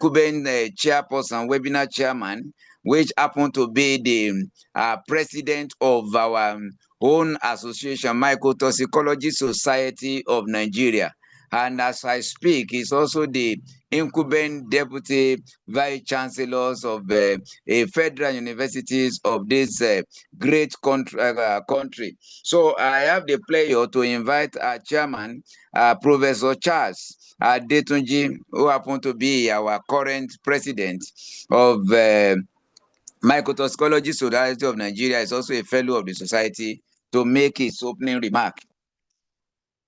incumbent chairperson, webinar chairman, which happened to be the president of our own association, Mycotoxicology Society of Nigeria. And as I speak, he's also the incumbent deputy vice chancellors of federal universities of this great country. So I have the pleasure to invite our chairman, Professor Charles Detunji, who happen to be our current president of Mycotoxicology Society of Nigeria, is also a fellow of the society, to make his opening remark.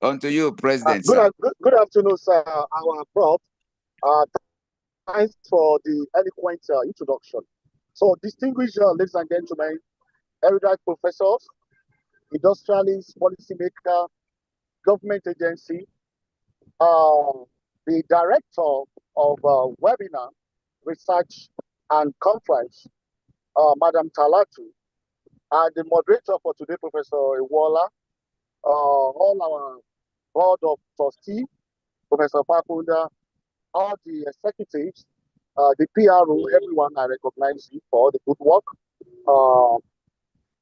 On to you, President. Good afternoon, sir. Our prof. Thanks for the eloquent introduction. So, distinguished ladies and gentlemen, erudite professors, industrialists, policymakers, government agency, the director of webinar, research and conference, Madam Talatu, and the moderator for today, Professor Iwola, all our board of trustees, Professor Papunda, all the executives, the PRO, everyone, I recognize you for the good work.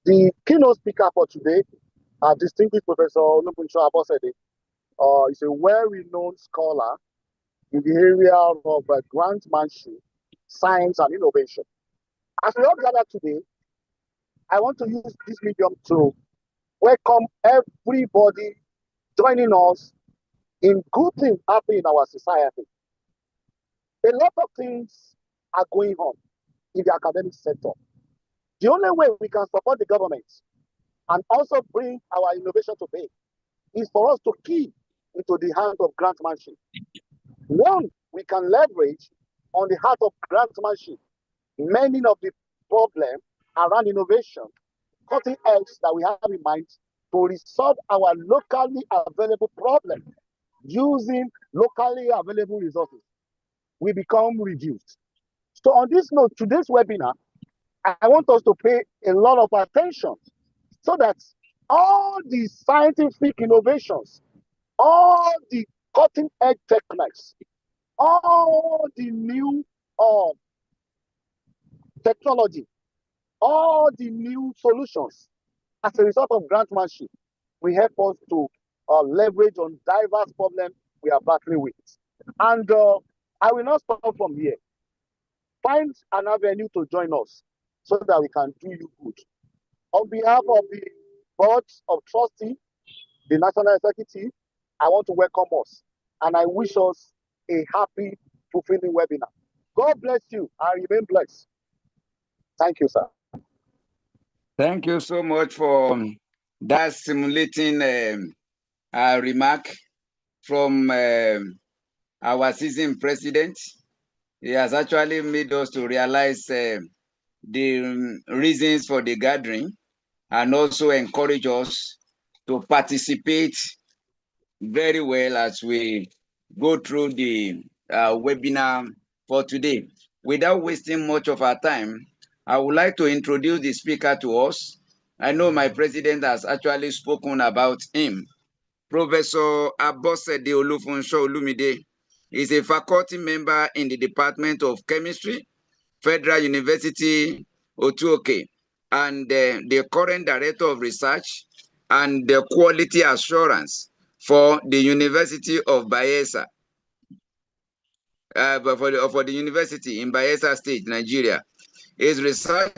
The keynote speaker for today, distinguished Professor Olubunsho Abosede, is a well-renowned scholar in the area of grantmanship, science, and innovation. As we all gather today, I want to use this medium to welcome everybody joining us in good things happening in our society. A lot of things are going on in the academic sector. The only way we can support the government and also bring our innovation to bear is for us to key into the hand of grantmanship. One, we can leverage on the heart of grantmanship many of the problems around innovation, cutting edge that we have in mind to resolve our locally available problem using locally available resources. We become reduced. So on this note, today's webinar, I want us to pay a lot of attention so that all the scientific innovations, all the cutting edge techniques, all the new technology, all the new solutions as a result of grantmanship will help us to leverage on diverse problems we are battling with. And I will not stop from here. Find an avenue to join us so that we can do you good. On behalf of the boards of trustees, the national executive, I want to welcome us and I wish us a happy, fulfilling webinar. God bless you and remain blessed. Thank you, sir. Thank you so much for that stimulating remark from our seasoned president. He has actually made us to realize the reasons for the gathering and also encourage us to participate very well as we go through the webinar for today. Without wasting much of our time, I would like to introduce the speaker to us. I know my president has actually spoken about him. Professor Abosede Olufunsho Olumide is a faculty member in the Department of Chemistry, Federal University, Otuoke, and the current Director of Research and the Quality Assurance for the University of Bayelsa, for the university in Bayelsa State, Nigeria. Is research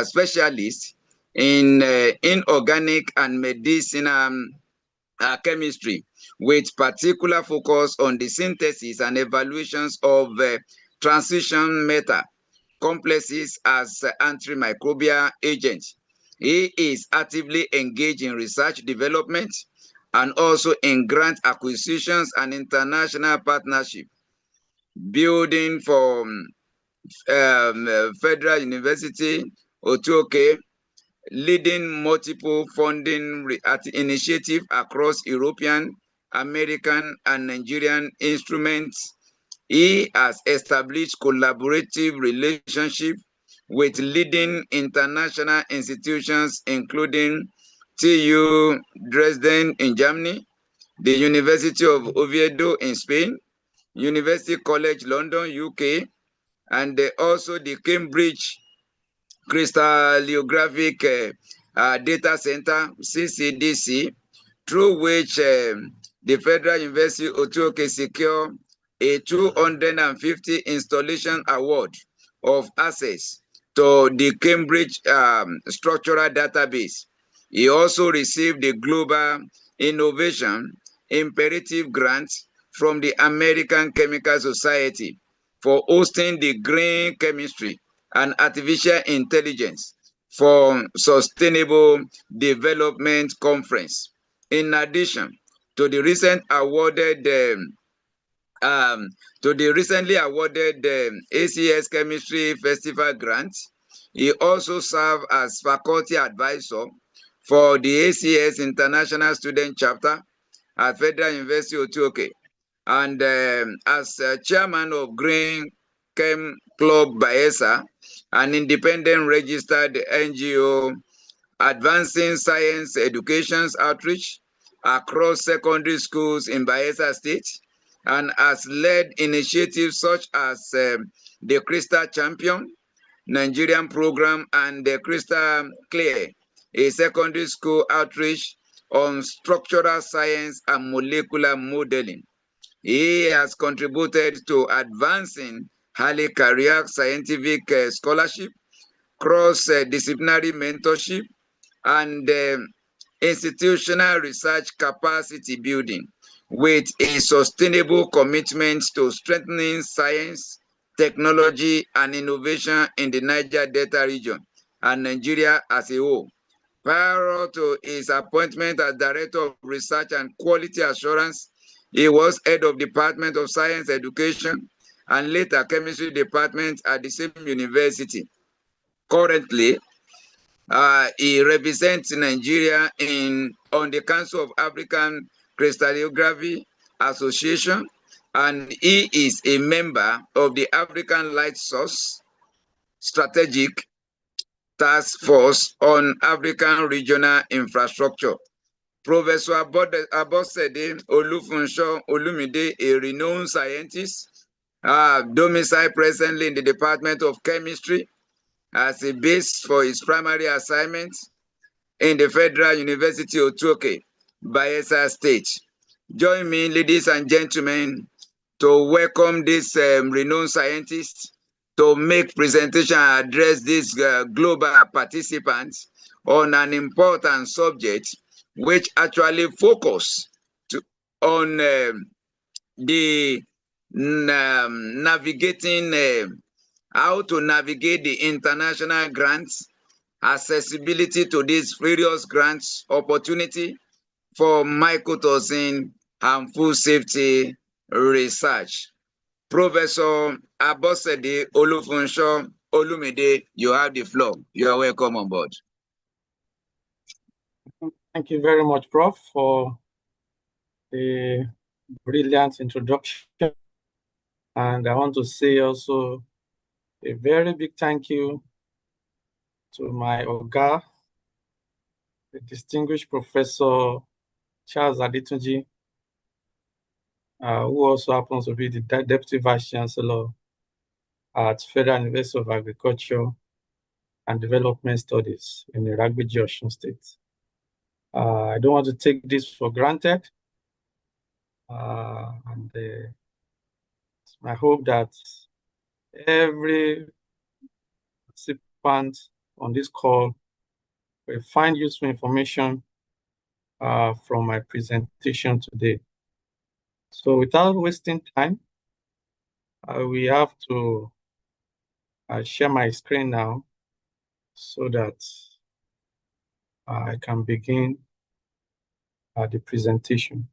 specialist in inorganic and medicinal chemistry, with particular focus on the synthesis and evaluations of transition metal complexes as antimicrobial agents. He is actively engaged in research development and also in grant acquisitions and international partnership, building for Federal University, Otuoke, leading multiple funding initiatives across European, American, and Nigerian instruments. He has established collaborative relationships with leading international institutions, including TU Dresden in Germany, the University of Oviedo in Spain, University College London, UK, and also the Cambridge Crystallographic Data Center, CCDC, through which the Federal University of Otuoke secured a 250 installation award of access to the Cambridge structural database. He also received the Global Innovation Imperative Grant from the American Chemical Society for hosting the Green Chemistry and Artificial Intelligence for Sustainable Development Conference. In addition to the um, recently awarded ACS Chemistry Festival grant, he also served as faculty advisor for the ACS International Student Chapter at Federal University of Otuoke, and as chairman of Green Chem Club Bayelsa, an independent registered NGO advancing science education's outreach across secondary schools in Bayelsa State, and has led initiatives such as the Crystal Champion Nigerian program and the Crystal Clear, a secondary school outreach on structural science and molecular modeling. He has contributed to advancing early career scientific scholarship, cross-disciplinary mentorship, and institutional research capacity building with a sustainable commitment to strengthening science, technology, and innovation in the Niger Delta region and Nigeria as a whole. Prior to his appointment as Director of Research and Quality Assurance, he was head of Department of Science Education and later Chemistry Department at the same university. Currently, he represents Nigeria on the Council of African Crystallography Association, and he is a member of the African Light Source Strategic Task Force on African Regional Infrastructure. Professor Abosede Olufunsho Olumide, a renowned scientist, domiciled presently in the Department of Chemistry as a base for his primary assignment in the Federal University of Otuoke, Bayelsa State. Join me, ladies and gentlemen, to welcome this renowned scientist to make presentation and address these global participants on an important subject which actually focus on the navigating how to navigate the international grants, accessibility to these various grants, opportunity for mycotoxin and food safety research. Professor Abosede Olufunsho Olumide, you have the floor. You are welcome on board. Thank you very much, Prof, for the brilliant introduction. And I want to say also a very big thank you to my Oga, the distinguished Professor Charles Adetunji, who also happens to be the Deputy Vice Chancellor at Federal University of Agriculture and Development Studies in Iragbiji, Osun State. I don't want to take this for granted. And I hope that every participant on this call will find useful information from my presentation today. So without wasting time, we have to share my screen now so that I can begin the presentation.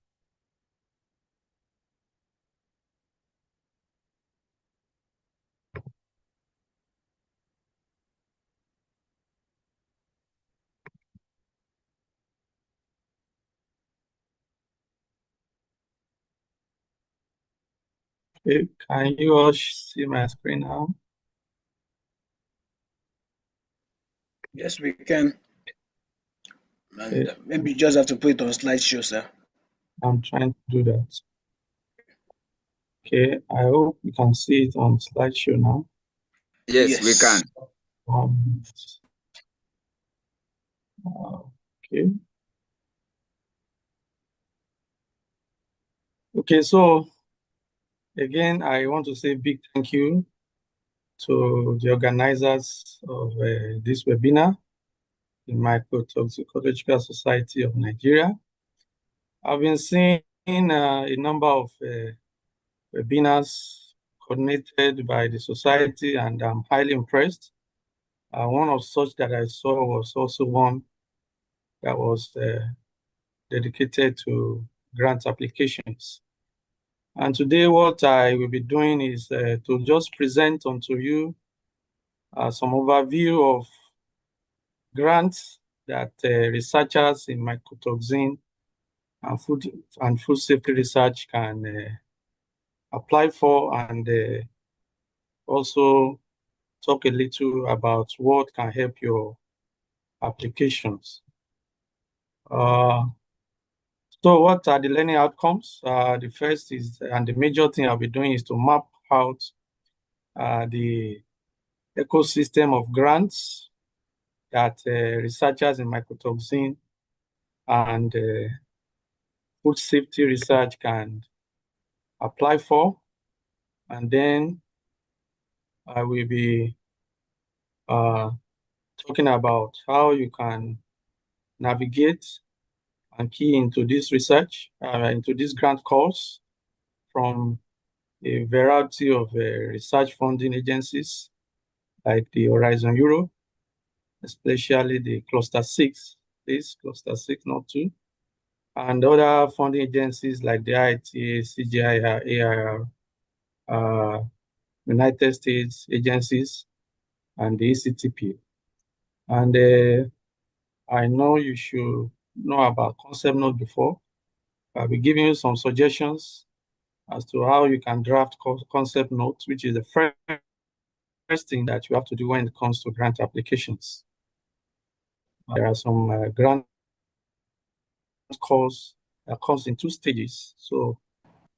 Okay, can you all see my screen now? Yes, we can. And maybe you just have to put it on slideshow, sir. I'm trying to do that. Okay, I hope you can see it on slideshow now. Yes, we can. Okay. Okay, so again, I want to say big thank you to the organizers of this webinar, the Mycotoxicological Society of Nigeria. I've been seeing a number of webinars coordinated by the society, and I'm highly impressed. One of such that I saw was also one that was dedicated to grant applications. And today what I will be doing is to just present unto you some overview of grants that researchers in mycotoxin and food safety research can apply for, and also talk a little about what can help your applications. So what are the learning outcomes? The first is, and the major thing I'll be doing, is to map out the ecosystem of grants that researchers in mycotoxin and food safety research can apply for. And then I will be talking about how you can navigate and key into this research, into this grant course from a variety of research funding agencies like the Horizon Europe, especially the Cluster 6, Cluster 6, not 2, and other funding agencies like the IITA, CGIAR, AIR, United States agencies, and the ECTP. And I know you should know about concept note before. I'll be giving you some suggestions as to how you can draft concept notes, which is the first thing that you have to do when it comes to grant applications. There are some grant calls that comes in 2 stages. So,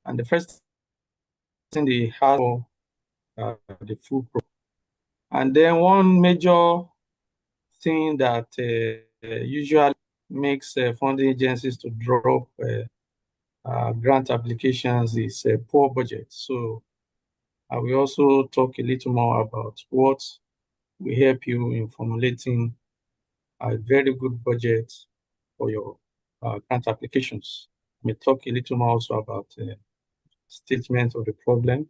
and the first thing they have for the full program. And then one major thing that usually makes funding agencies to drop grant applications is a poor budget. So I will also talk a little more about what will help you in formulating a very good budget for your grant applications. I may talk a little more also about statement of the problem,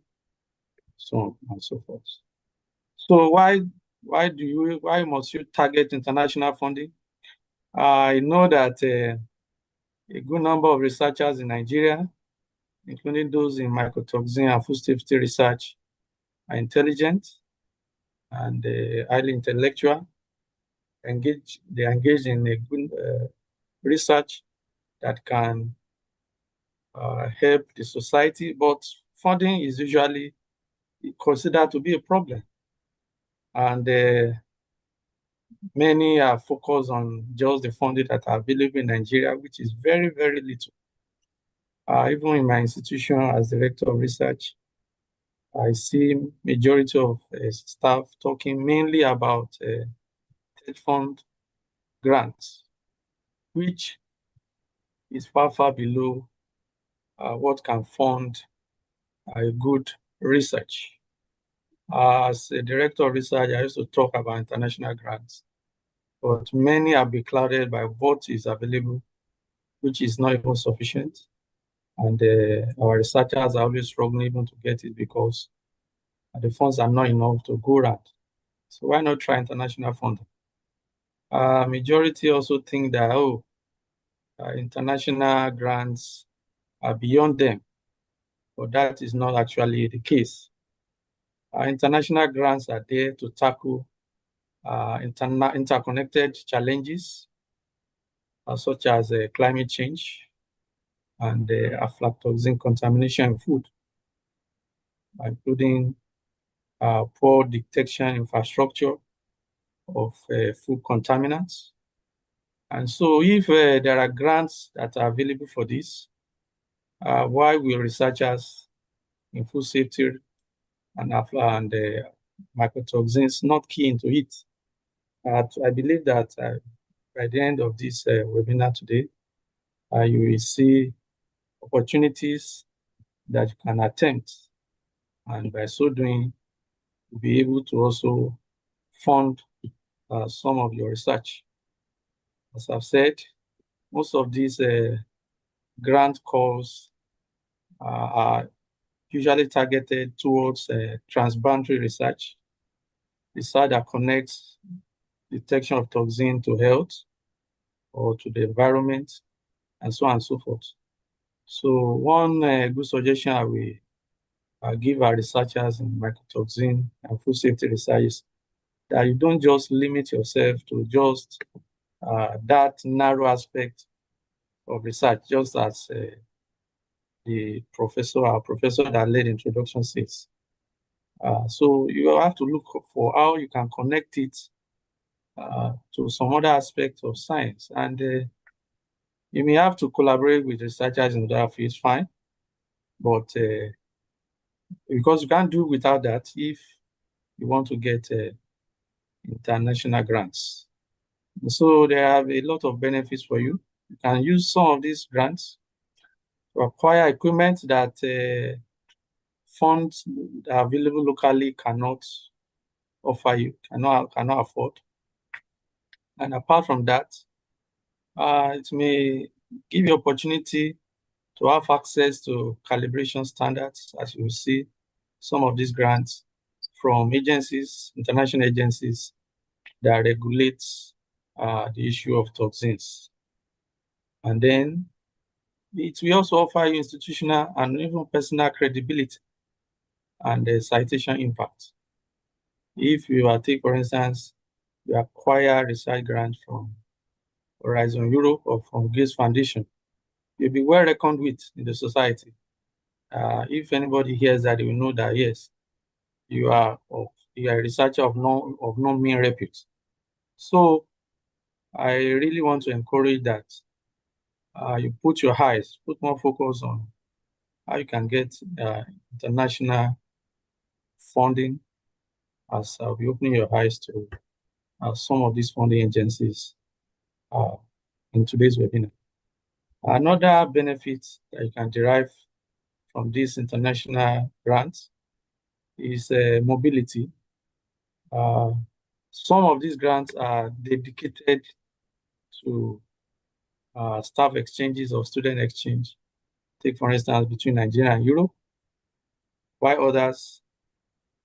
so on and so forth. So why must you target international funding? I know that a good number of researchers in Nigeria, including those in mycotoxin and food safety research, are intelligent and highly intellectual. They engage in a good research that can help the society, but funding is usually considered to be a problem. And many are focused on just the funding that are available in Nigeria, which is very, very little. Even in my institution as director of research, I see majority of staff talking mainly about state fund grants, which is far, far below what can fund a good research. As a director of research, I used to talk about international grants, but many are beclouded by what is available, which is not even sufficient. And our researchers are always struggling even to get it because the funds are not enough to go around. So why not try international funding? Majority also think that, international grants are beyond them, but that is not actually the case. International grants are there to tackle interconnected challenges such as climate change and aflatoxin contamination in food, including poor detection infrastructure of food contaminants. And so if there are grants that are available for this, why will researchers in food safety and mycotoxins, not key into it. I believe that by the end of this webinar today, you will see opportunities that you can attempt, and by so doing, you'll be able to also fund some of your research. As I've said, most of these grant calls are usually targeted towards transboundary research that connects detection of toxin to health or to the environment, and so on and so forth. So one good suggestion I will give our researchers in mycotoxin and food safety research is that you don't just limit yourself to just that narrow aspect of research, just as our professor that led introduction says. So you have to look for how you can connect it to some other aspects of science. And you may have to collaborate with researchers in other fields, fine. But because you can't do without that if you want to get international grants. So there are a lot of benefits for you. You can use some of these grants to acquire equipment that funds that are available locally cannot offer you, cannot afford. And apart from that, it may give you opportunity to have access to calibration standards, as you will see some of these grants from agencies, international agencies that regulate the issue of toxins. And then it will also offer you institutional and even personal credibility and citation impact. If you are take, for instance, you acquire research grant from Horizon Europe or from Gates Foundation, you'll be well reckoned with in the society. If anybody hears that, they will know that yes, you are a researcher of no mean repute. So I really want to encourage that you put more focus on how you can get international funding, as I'll be opening your eyes to some of these funding agencies in today's webinar. Another benefit that you can derive from these international grants is mobility. Some of these grants are dedicated to staff exchanges or student exchange. Take, for instance, between Nigeria and Europe, while others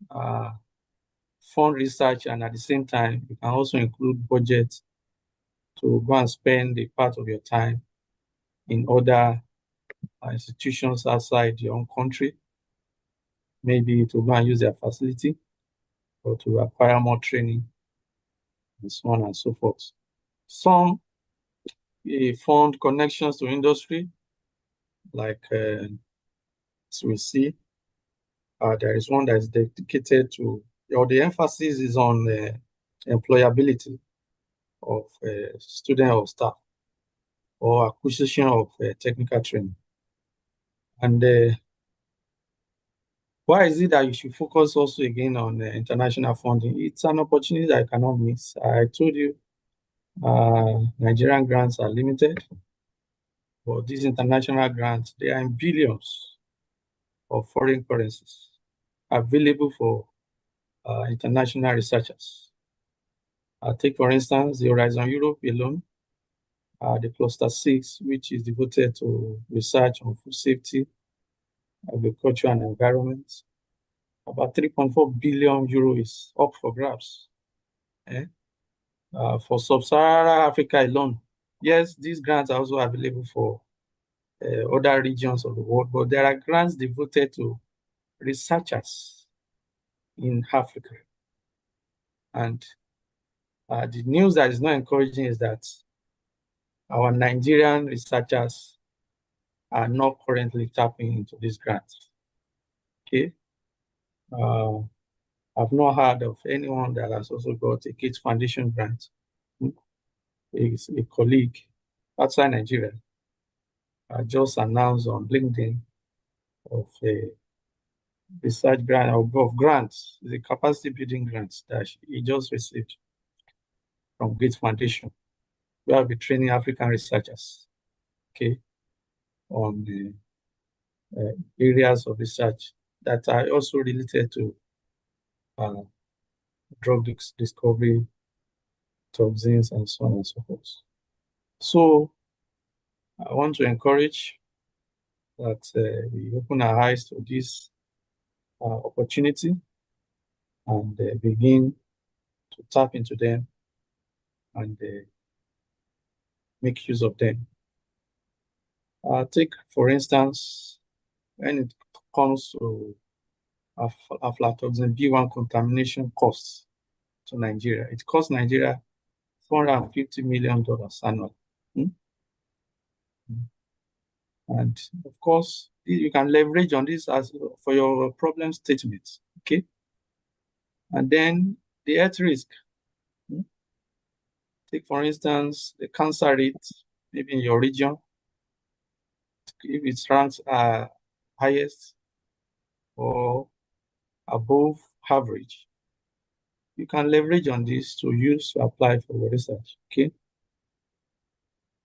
fund research, and at the same time, you can also include budget to go and spend a part of your time in other institutions outside your own country, maybe to go and use their facility or to acquire more training, and so on and so forth. Some fund connections to industry, like as we see, there is one that is dedicated to, or the emphasis is on employability of student or staff, or acquisition of technical training. And why is it that you should focus also again on international funding? It's an opportunity that I cannot miss. I told you Nigerian grants are limited, but these international grants, they are in billions of foreign currencies available for international researchers. Take, for instance, the Horizon Europe alone, the Cluster 6, which is devoted to research on food safety, agriculture, and environment. About 3.4 billion euro is up for grabs. For sub-Saharan Africa alone, yes, these grants are also available for other regions of the world, but there are grants devoted to researchers in Africa. And the news that is not encouraging is that our Nigerian researchers are not currently tapping into these grants. Okay. I've not heard of anyone that has also got a Gates Foundation grant. It's a colleague outside Nigeria just announced on LinkedIn of research grant of grants, the capacity building grants that he just received from Gates Foundation. We will be training African researchers, okay, on the areas of research that are also related to drug discovery, toxins, and so on and so forth. So I want to encourage that we open our eyes to this opportunity and begin to tap into them and make use of them. Take, for instance, when it comes to aflatoxin B1 contamination costs to Nigeria, it costs Nigeria $450 million annually. And of course, you can leverage on this as for your problem statements, okay? And then the health risk. Take, for instance, the cancer rate, maybe in your region, if it ranks highest or above average, you can leverage on this to use to apply for research, okay?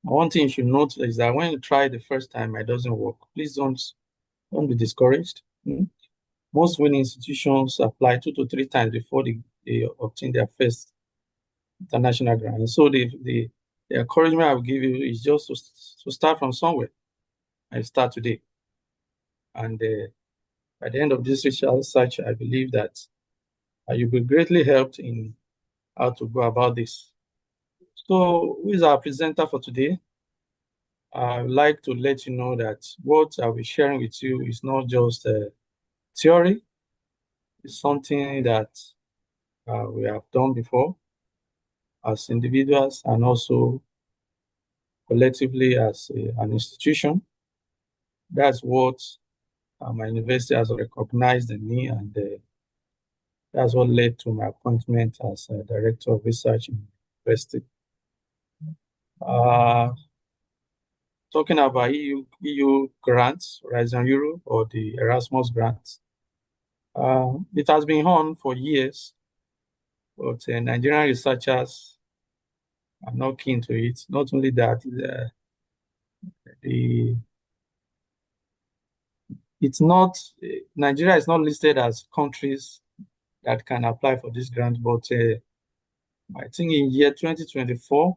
One thing you should note is that when you try the first time, it doesn't work. Please don't be discouraged. Most winning institutions apply 2 to 3 times before they obtain their first international grant. And so the encouragement I will give you is just to start from somewhere. I start today. And by the end of this research, I believe that you'll be greatly helped in how to go about this. So who is our presenter for today? I would like to let you know that what I'll be sharing with you is not just theory. It's something that we have done before as individuals and also collectively as an institution. That's what my university has recognized in me, and that's what led to my appointment as Director of Research in the university. Talking about EU grants, Horizon Europe or the Erasmus grants, it has been on for years, but Nigerian researchers are not keen to it. Not only that, Nigeria is not listed as countries that can apply for this grant, but I think in year 2024,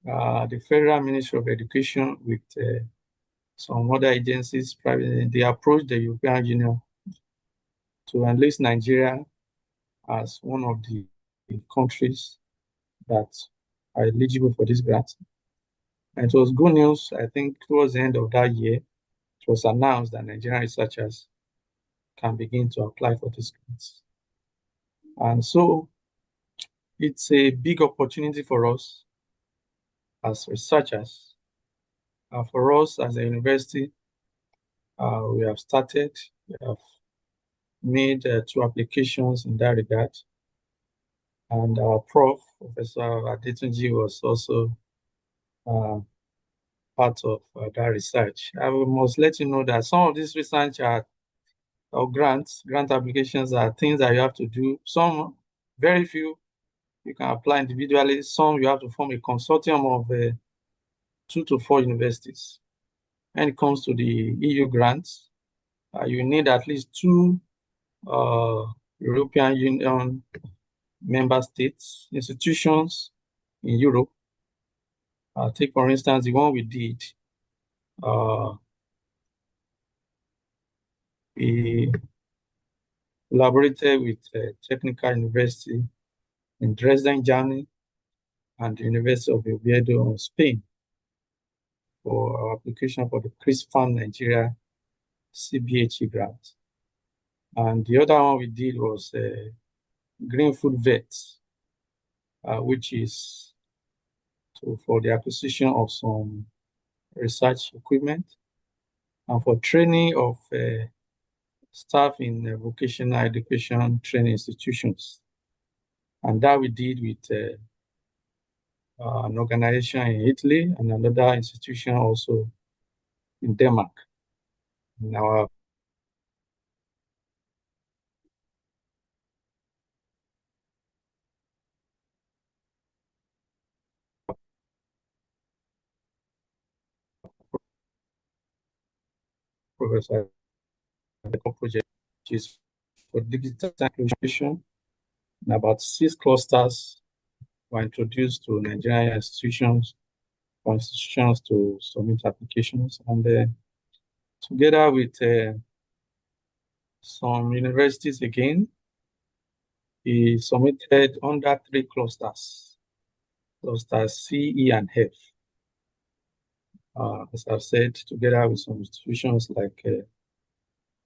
the Federal Ministry of Education with some other agencies, they approached the European Union to enlist Nigeria as one of the countries that are eligible for this grant. And it was good news. I think towards the end of that year, it was announced that Nigerian researchers can begin to apply for this grant. And so it's a big opportunity for us as researchers. For us as a university, we have made 2 applications in that regard. And our prof, Professor Adetunji, was also part of that research. I must let you know that some of these research grant applications are things that you have to do. Some, very few, you can apply individually. Some you have to form a consortium of 2 to 4 universities. When it comes to the EU grants, you need at least 2 European Union member states, institutions in Europe. Take, for instance, the one we did. We collaborated with Technical University in Dresden, Germany, and the University of Oviedo in Spain for our application for the CRISPR Nigeria CBHE grant. And the other one we did was Green Food Vet, which is for the acquisition of some research equipment and for training of staff in vocational education training institutions. And that we did with an organization in Italy and another institution also in Denmark. In our Professor project, which is for digital inclusion, and about 6 clusters were introduced to Nigerian institutions for institutions to submit applications, and together with some universities again, he submitted under 3 clusters, clusters C, E, and F. As I've said, together with some institutions like the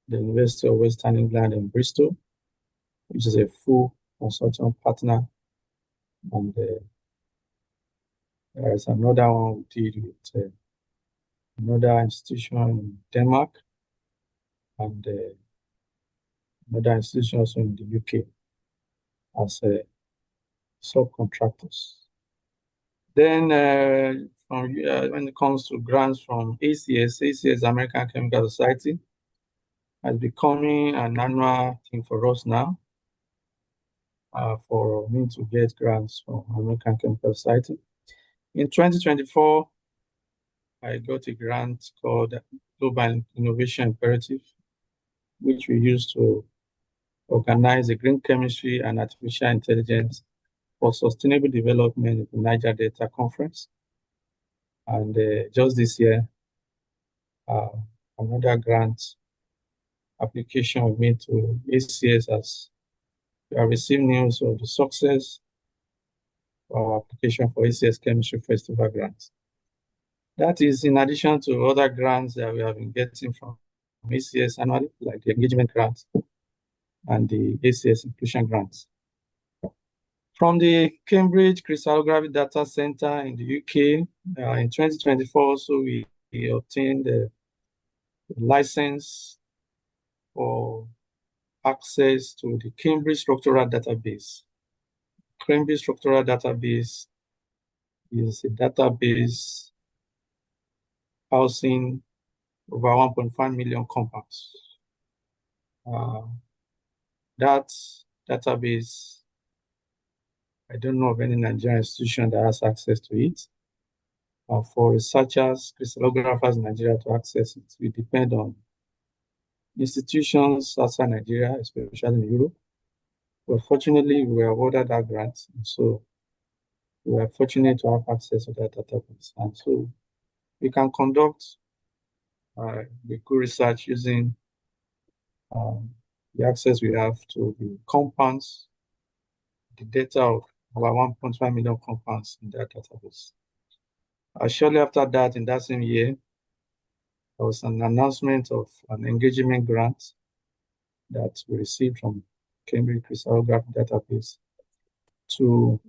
University of Western England in Bristol, which is a full consortium partner, and there's another one we did with another institution in Denmark, and another institution also in the UK as subcontractors. Then when it comes to grants from ACS, American Chemical Society, is becoming an annual thing for us now, for me to get grants from American Chemical Society. In 2024, I got a grant called Global Innovation Imperative, which we use to organize the green chemistry and artificial intelligence for sustainable development at the Niger Delta Conference. And just this year, another grant application we made to ACS as we have received news of the success of our application for ACS Chemistry Festival grants. That is in addition to other grants that we have been getting from ACS annually, like the engagement grants and the ACS inclusion grants. From the Cambridge Crystallography Data Center in the UK, in 2024, also we obtained the license for access to the Cambridge Structural Database. Cambridge Structural Database is a database housing over 1.5 million compounds. That database, I don't know of any Nigerian institution that has access to it. For researchers, crystallographers in Nigeria to access it, we depend on institutions outside Nigeria, especially in Europe. But fortunately, we were awarded that grant, and so we are fortunate to have access to that database. And so we can conduct the good research using the access we have to the compounds, the data of about 1.5 million compounds in that database. Shortly after that, in that same year, there was an announcement of an engagement grant that we received from Cambridge Crystallography Database to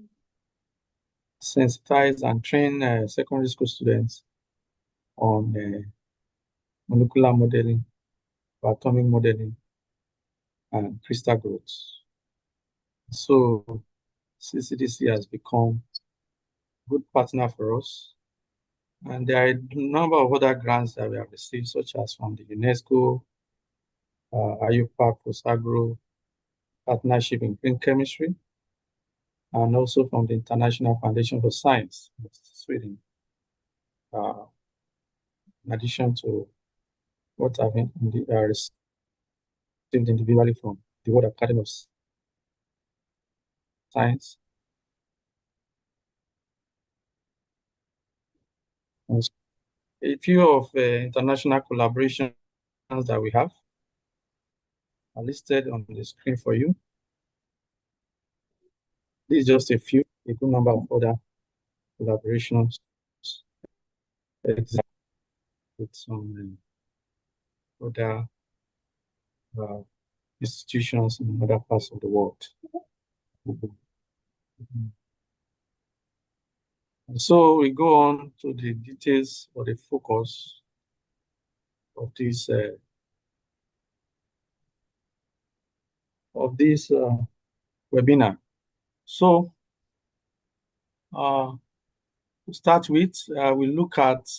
sensitize and train secondary school students on molecular modeling, atomic modeling, and crystal growth. So CCDC has become a good partner for us. And there are a number of other grants that we have received, such as from the UNESCO, IUPAC, FOSAGRO, Partnership in Green Chemistry, and also from the International Foundation for Science in Sweden, in addition to what I've received individually from the World Academy of Science. A few of international collaborations that we have are listed on the screen for you. This is just a few, a good number of other collaborations with some other institutions in other parts of the world. And so we go on to the details or the focus of this webinar. So to start with, we look at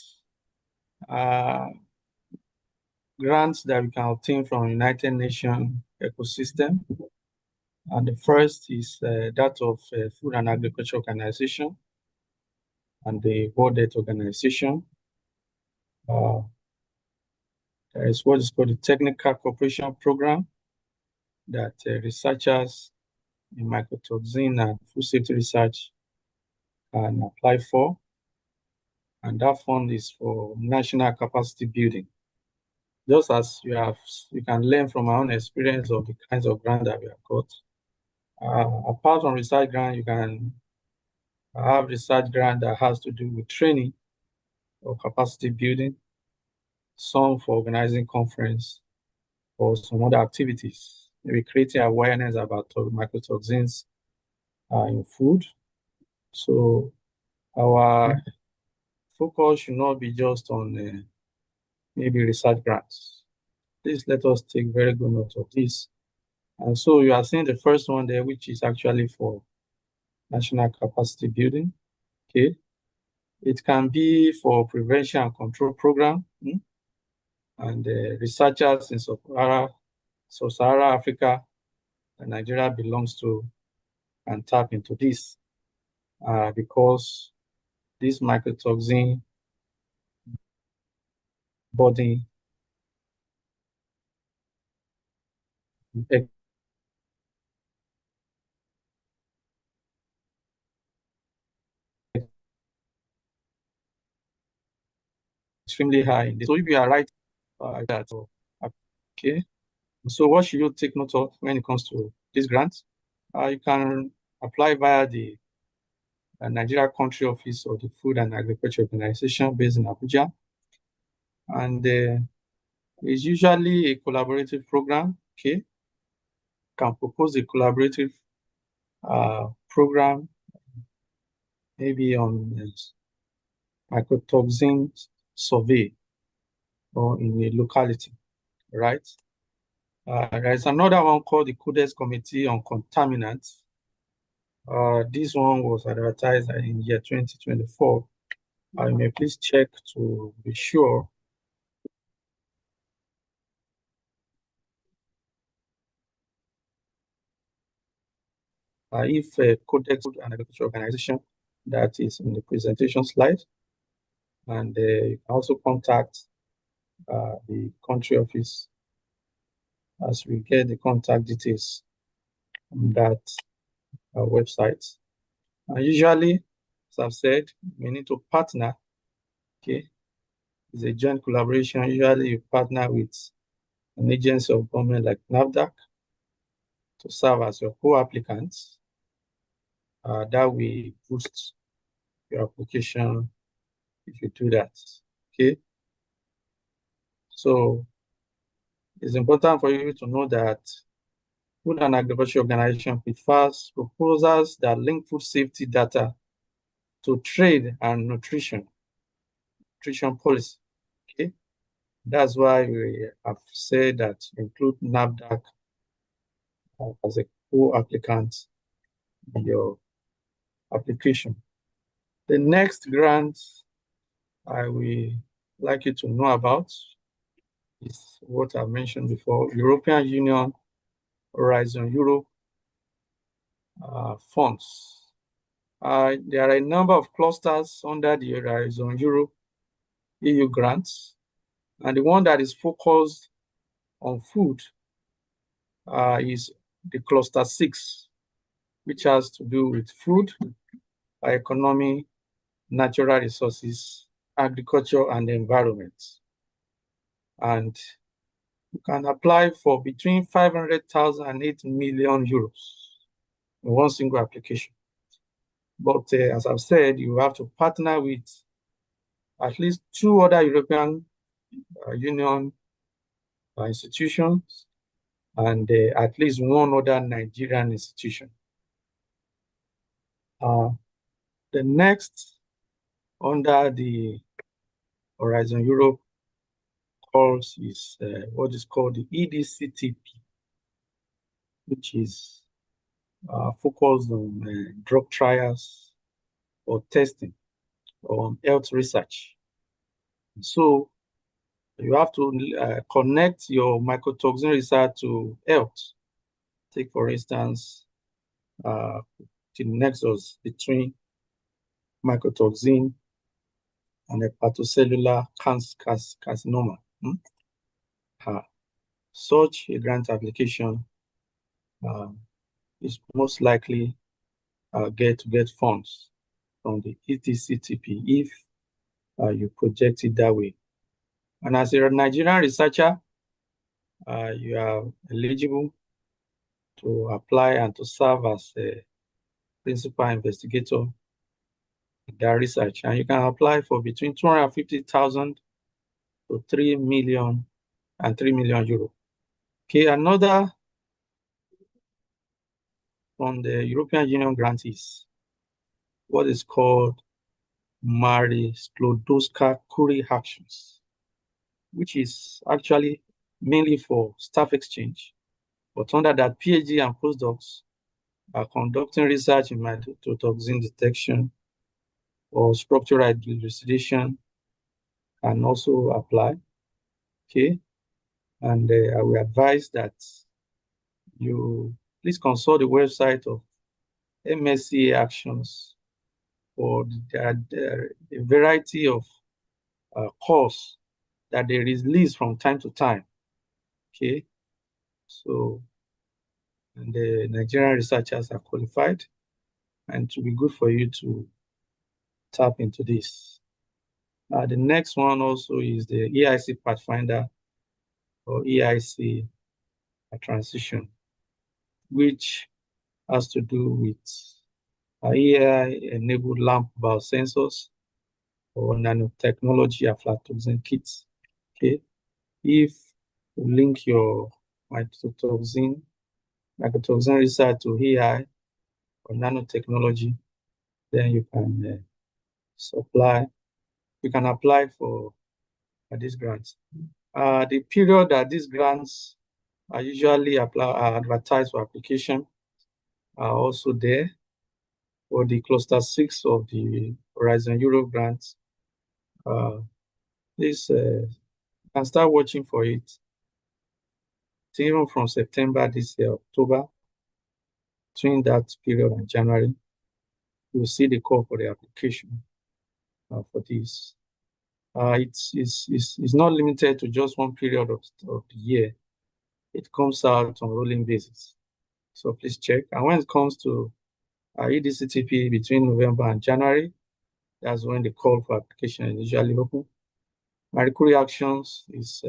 grants that we can obtain from United Nations ecosystem. And the first is that of Food and Agriculture Organization and the World Health Organization. There is what is called the Technical Cooperation Program that researchers in mycotoxin and food safety research can apply for. And that fund is for national capacity building. Just as you can learn from our own experience of the kinds of grants that we have got. Apart from research grant, you can have research grant that has to do with training or capacity building, some for organizing conference or some other activities, maybe creating awareness about mycotoxins in food. So our focus should not be just on maybe research grants. Please let us take very good note of this. And so you are seeing the first one there, which is actually for national capacity building. Okay. It can be for prevention and control program. And researchers in Sub-Saharan Africa and Nigeria belongs to and tap into this because this mycotoxin body extremely high. So if you are right that, okay. So what should you take note of when it comes to this grant? You can apply via the Nigeria Country Office of the Food and Agriculture Organization based in Abuja. And it's usually a collaborative program, okay? Can propose a collaborative program, maybe on mycotoxin survey or in a locality, right? There is another one called the Codex Committee on Contaminants. This one was advertised in year 2024. You may please check to be sure. If a Codex and Agriculture Organization that is in the presentation slide, and you can also contact the country office as we get the contact details on that website. And usually, as I've said, we need to partner. Okay, it's a joint collaboration. Usually, you partner with an agency of government like NAFDAC to serve as your co-applicant. That will boost your application if you do that. Okay. So it's important for you to know that Food and Agriculture Organization prefers proposals that link food safety data to trade and nutrition policy. Okay. That's why we have said that include NAFDAC as a co-applicant in your application. The next grant I will like you to know about is what I mentioned before, European Union Horizon Europe funds. There are a number of clusters under the Horizon Europe EU grants, and the one that is focused on food is the cluster 6, which has to do with food, economy, natural resources, agriculture, and the environment. And you can apply for between 500,000 and 8 million euros in one single application. But as I've said, you have to partner with at least 2 other European Union institutions and at least 1 other Nigerian institution. The next under the Horizon Europe calls is what is called the EDCTP, which is focused on drug trials or testing or on health research. So you have to connect your mycotoxin research to health. Take, for instance, the nexus between mycotoxin and hepatocellular carcinoma. such a grant application is most likely get funds from the ETCTP if you project it that way. And as a Nigerian researcher, you are eligible to apply and to serve as a principal investigator in that research. And you can apply for between 250,000 to 3 million and 3 million euro. Okay, another from the European Union grant is what is called Marie Sklodowska-Curie actions, which is actually mainly for staff exchange. But under that, PhD and postdocs are conducting research in mycotoxin detection or structural elucidation can also apply. Okay, and I will advise that you please consult the website of MSCA Actions for the variety of course that they release from time to time. Okay, so and the Nigerian researchers are qualified, and it will be good for you to tap into this. The next one also is the EIC Pathfinder or EIC transition, which has to do with AI-enabled lamp biosensors or nanotechnology aflatoxin kits. Okay, if you link your mycotoxin research to AI or nanotechnology, then you can you can apply for these grants. The period that these grants are usually advertised for application are also there for the cluster 6 of the Horizon Europe grants. Please can start watching for it. Even from September this year, October, between that period and January, you'll see the call for the application for this. It's not limited to just one period of the year. It comes out on a rolling basis. So please check. And when it comes to EDCTP between November and January, that's when the call for application is usually open. Marie Curie actions is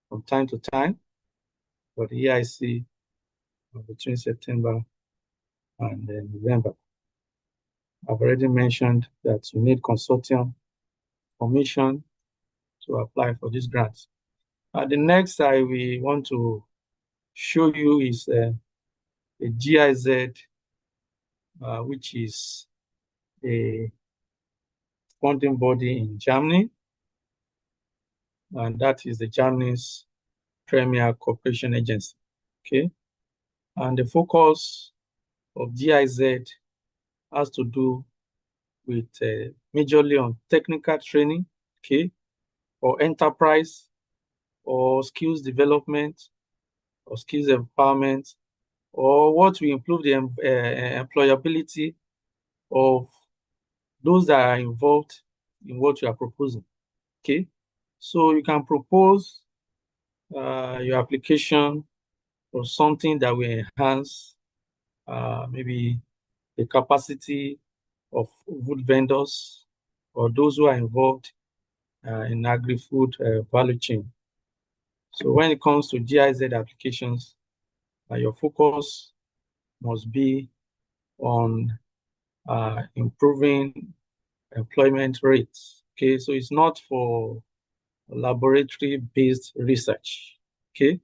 from time to time, but the EIC between September and November. I've already mentioned that you need consortium permission to apply for these grants. The next we want to show you is a GIZ, which is a funding body in Germany, and that is the Germany's premier cooperation agency. Okay, and the focus of GIZ has to do with majorly on technical training, okay, or enterprise, or skills development, or skills empowerment, or what will improve the employability of those that are involved in what you are proposing. Okay, so you can propose your application for something that will enhance maybe the capacity of food vendors or those who are involved in agri-food value chain. So when it comes to GIZ applications, your focus must be on improving employment rates. Okay, so it's not for laboratory-based research. Okay,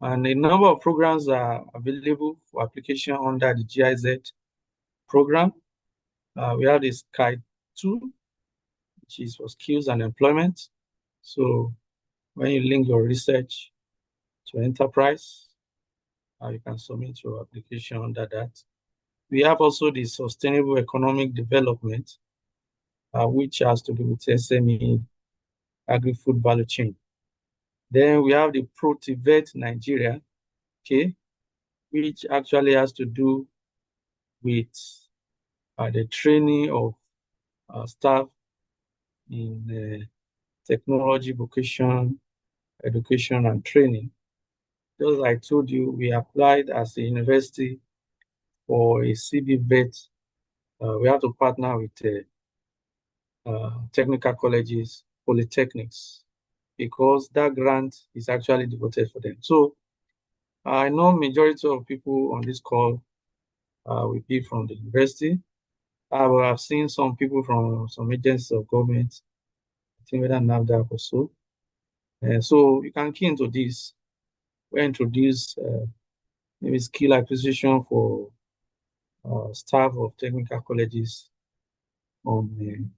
and a number of programs are available for application under the GIZ program. We have the Sky 2, which is for skills and employment. So when you link your research to enterprise, you can submit your application under that. We have also the Sustainable Economic Development, which has to do with SME agri-food value chain. Then we have the Protivet Nigeria, okay, which actually has to do with the training of staff in technology, vocation, education and training. Just like I told you, we applied as a university for a CB vet. We have to partner with technical colleges, polytechnics, because that grant is actually devoted for them. So I know majority of people on this call will be from the university. I will have seen some people from some agencies of government, I think whether NAFDAC or so. So you can key into this. We introduce maybe skill acquisition for staff of technical colleges on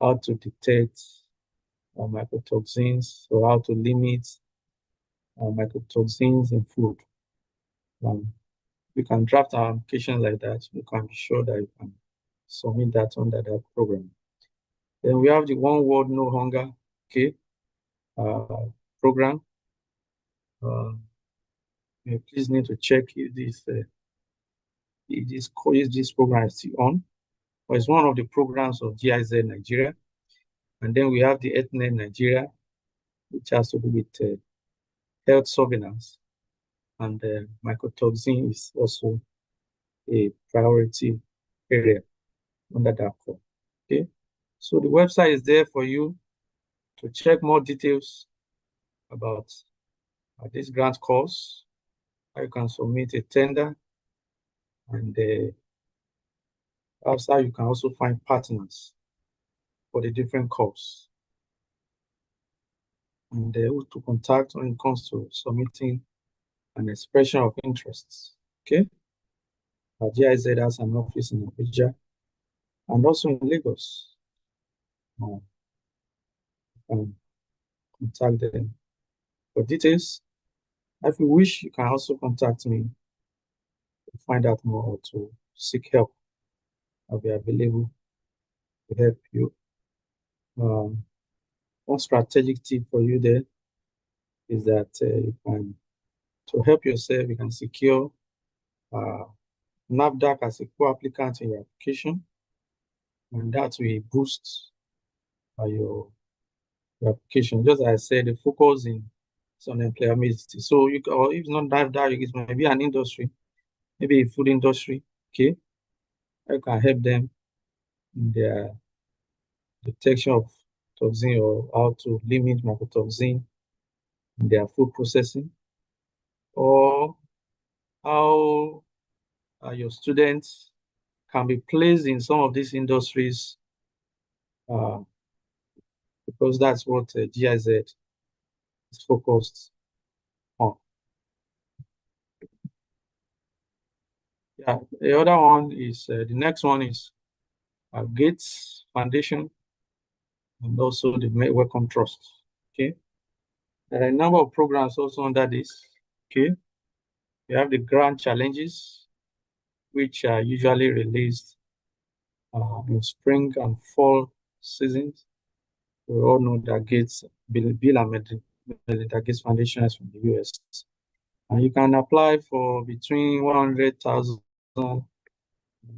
how to detect mycotoxins, or how to limit mycotoxins in food. You can draft an application like that. You can be sure that you can submit that under that program. Then we have the One World No Hunger, okay, program. You please need to check if this program is still on. But it's one of the programs of GIZ Nigeria. And then we have the ETHNET Nigeria, which has to do with health surveillance. And mycotoxin is also a priority area under that call. Okay, so the website is there for you to check more details about this grant course. You can submit a tender, and outside you can also find partners for the different courses, and who to contact when it comes to submitting an expression of interests. Okay, GIZ has an office in Abuja and also in Lagos. You can contact them for details. If you wish, you can also contact me to find out more or to seek help. I'll be available to help you. One strategic tip for you there is that you can, to help yourself, you can secure NAFDAC as a co-applicant in your application, and that will boost your application. Just as I said, the focus is on employability. So you, or if not NAFDAC, it might be an industry, maybe a food industry. Okay, I can help them in their detection of toxin, or how to limit mycotoxin in their food processing, or how your students can be placed in some of these industries, because that's what GIZ is focused on. Yeah, the other one is, the next one is Gates Foundation, and also the Wellcome Trust. Okay, there are a number of programs also under this. Okay, we have the grant challenges, which are usually released in spring and fall seasons. We all know that Bill and Melinda Gates Foundation is from the US. And you can apply for between $100,000 and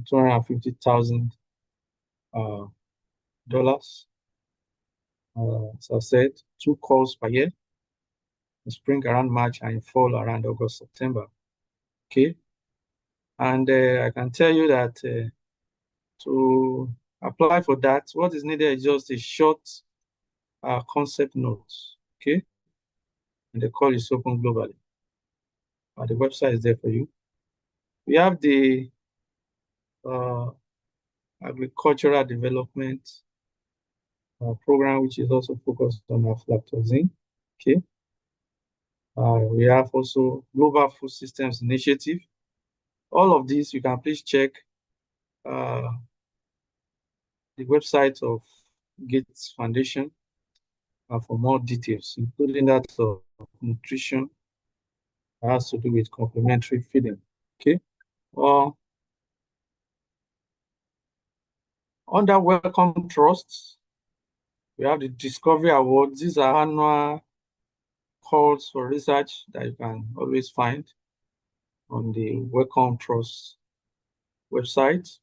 $250,000. As I said, 2 calls per year. In spring around March, and in fall around August, September. Okay. And I can tell you that to apply for that, what is needed is just a short concept note. Okay. And the call is open globally. The website is there for you. We have the agricultural development program, which is also focused on aflatoxin. Okay. We have also Global Food Systems Initiative. All of these, you can please check the website of Gates Foundation for more details, including that of nutrition, has to do with complementary feeding. Okay. Under Wellcome Trusts, we have the Discovery Awards. These are annual calls for research that you can always find on the Wellcome Trust website.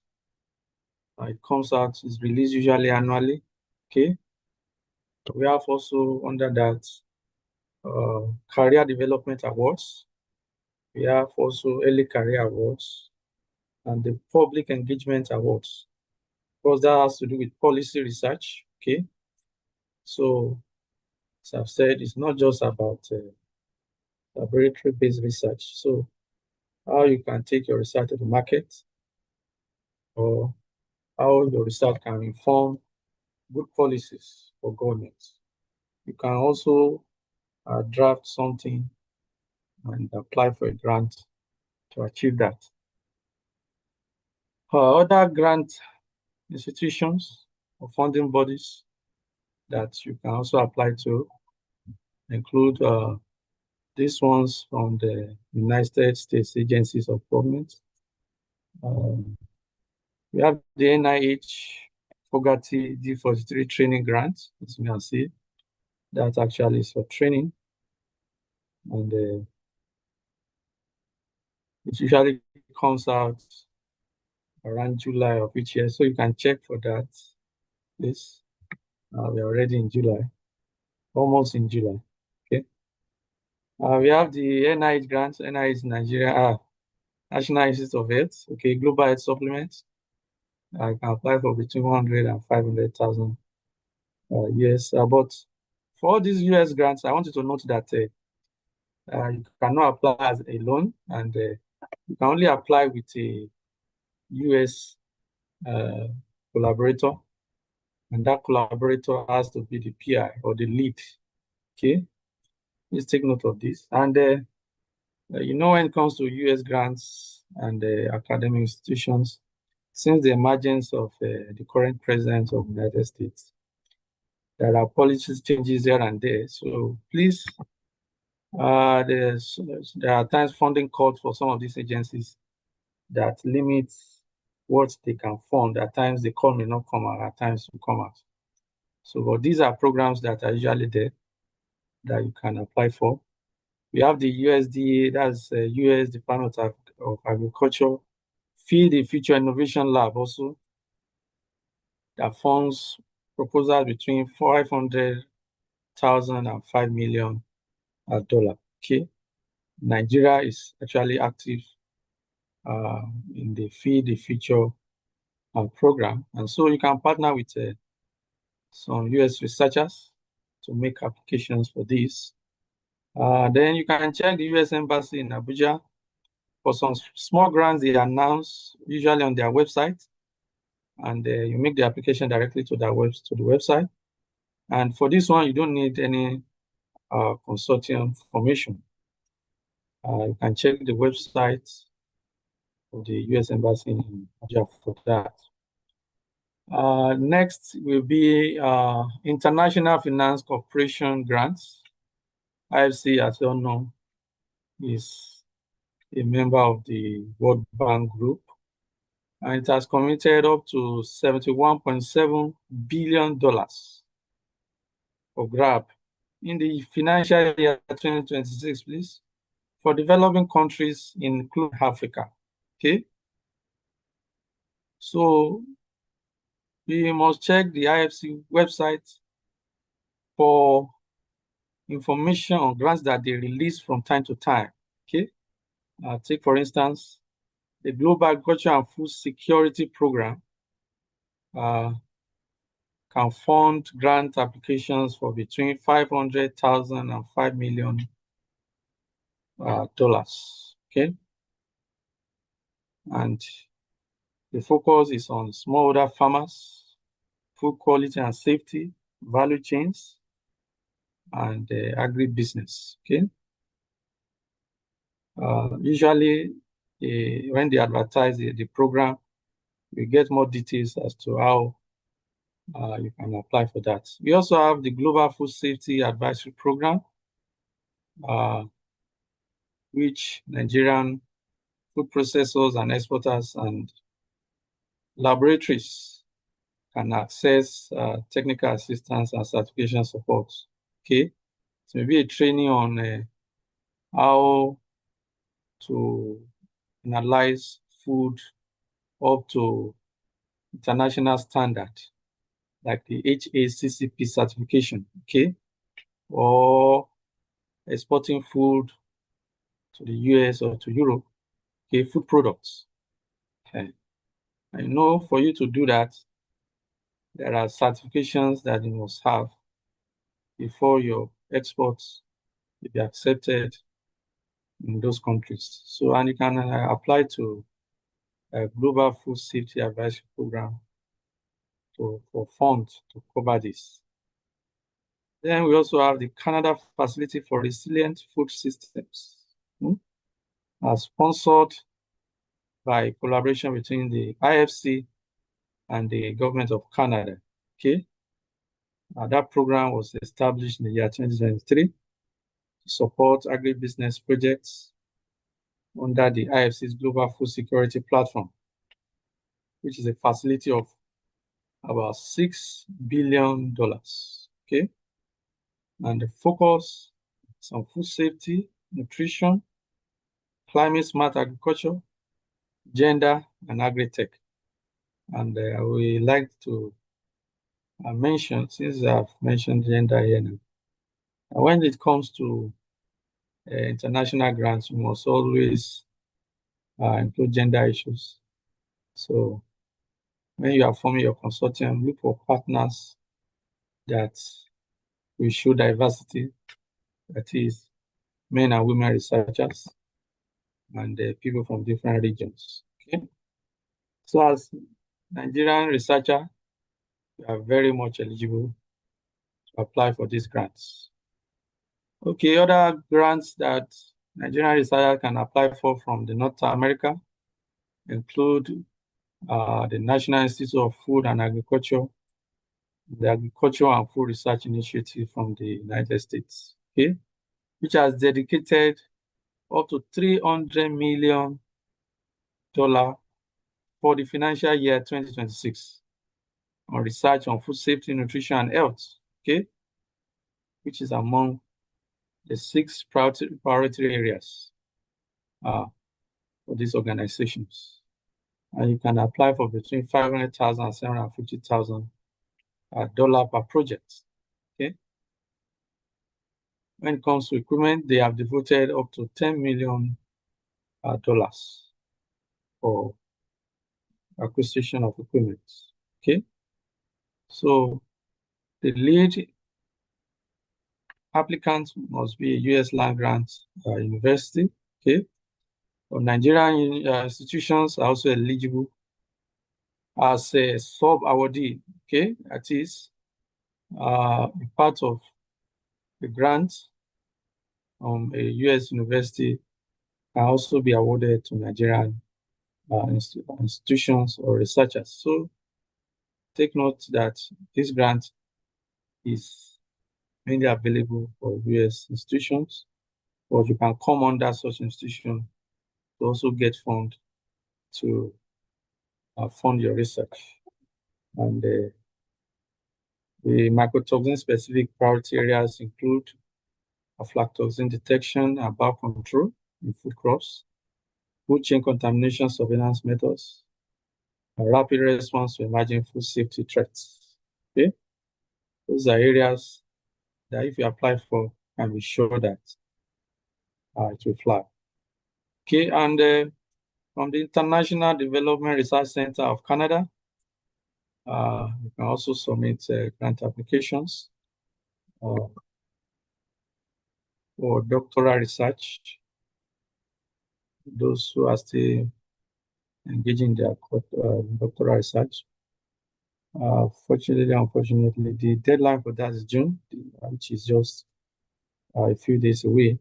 It comes out, it's released usually annually. Okay. We have also under that career development awards. We have also early career awards and the public engagement awards, because that has to do with policy research. Okay, so as I've said, it's not just about laboratory-based research. So how you can take your research to the market, or how your research can inform good policies for government. You can also draft something and apply for a grant to achieve that. Other grant institutions or funding bodies that you can also apply to include these ones from the United States Agencies of Government. We have the NIH Fogarty D43 training grant, as you can see. That actually is for training. And it usually comes out around July of each year. So you can check for that, please. We're already in July, almost in July. Okay. We have the NIH grants, NIH Nigeria, National Institute of Health, okay, Global Health Supplements. I can apply for between 100 and 500,000 US. But for all these US grants, I want you to note that you cannot apply as a loan, and you can only apply with a US collaborator, and that collaborator has to be the PI or the lead. Okay, please take note of this. And you know, when it comes to US grants and academic institutions, since the emergence of the current president of the United States, there are policy changes here and there. So please, there are times funding calls for some of these agencies that limits what they can fund. At times the call may not come out, at times will come out. So, but these are programs that are usually there that you can apply for. We have the USDA, that's US Department of Agriculture, Feed the Future Innovation Lab also, that funds proposals between 500,000 and $5 million. Okay, Nigeria is actually active in the Feed the Future program, and so you can partner with some US researchers to make applications for this. Then you can check the US Embassy in Abuja for some small grants they announce usually on their website, and you make the application directly to the website. And for this one, you don't need any consortium formation. You can check the website of the US Embassy in Abuja for that. Next will be International Finance Corporation grants. IFC, as you all know, is a member of the World Bank Group, and it has committed up to $71.7 billion for grab in the financial year 2026, please, for developing countries, including Africa. Okay, so we must check the IFC website for information on grants that they release from time to time. Okay, take for instance the Global Agriculture and Food Security Program. Can fund grant applications for between 500,000 and $5 million. Okay, and the focus is on smallholder farmers, food quality and safety, value chains, and agribusiness. Okay, usually when they advertise the program, we get more details as to how you can apply for that. We also have the Global Food Safety Advisory Program, which Nigerian food processors and exporters and laboratories can access technical assistance and certification support. Okay, so maybe a training on how to analyze food up to international standard, like the HACCP certification. Okay, or exporting food to the US or to Europe, okay, food products. Okay. I know for you to do that, there are certifications that you must have before your exports will be accepted in those countries. So, and you can apply to a Global Food Safety Advisory Program for funds to cover this. Then we also have the Canada Facility for Resilient Food Systems, sponsored by collaboration between the IFC and the government of Canada. Okay, that program was established in the year 2023 to support agribusiness projects under the IFC's Global Food Security Platform, which is a facility of about $6 billion. Okay, and the focus is on food safety, nutrition, climate smart agriculture, gender, and agri-tech. And we like to mention, since I've mentioned gender here now, when it comes to international grants, you must always include gender issues. So when you are forming your consortium, look for partners that will show diversity, that is, men and women researchers, and people from different regions. Okay. So as Nigerian researcher, you are very much eligible to apply for these grants. Okay, other grants that Nigerian researchers can apply for from the North America include the National Institute of Food and Agriculture, the Agriculture and Food Research Initiative from the United States, okay, which has dedicated up to $300 million for the financial year 2026 on research on food safety, nutrition, and health, okay, which is among the 6 priority areas for these organizations. And you can apply for between $500,000 and $750,000 per project. Okay. When it comes to equipment, they have devoted up to $10 million for acquisition of equipment. Okay. So the lead applicant must be a U.S. land grant university. Okay. But Nigerian institutions are also eligible as a sub-awardee. Okay, that is a part of the grant from a U.S. university can also be awarded to Nigerian institutions or researchers. So take note that this grant is mainly available for U.S. institutions, but you can come under such institution to also get funds to fund your research. And the mycotoxin specific priority areas include aflatoxin detection and biocontrol in food crops, food chain contamination surveillance methods, and rapid response to emerging food safety threats. Okay, those are areas that if you apply for, you can be sure that it will fly. Okay, and from the International Development Research Center of Canada, you can also submit grant applications for doctoral research. Those who are still engaging their doctoral research. Fortunately, unfortunately, the deadline for that is June, which is just a few days away.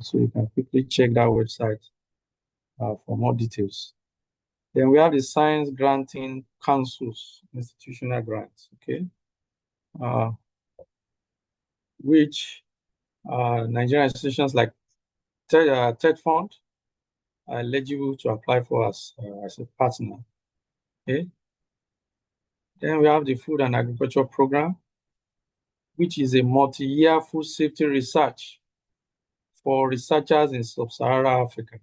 So you can quickly check that website for more details. Then we have the Science Granting Council's institutional grants, okay, which Nigerian institutions like TED Fund are eligible to apply for as a partner. Okay. Then we have the Food and Agriculture Program, which is a multi-year food safety research for researchers in sub-Saharan Africa.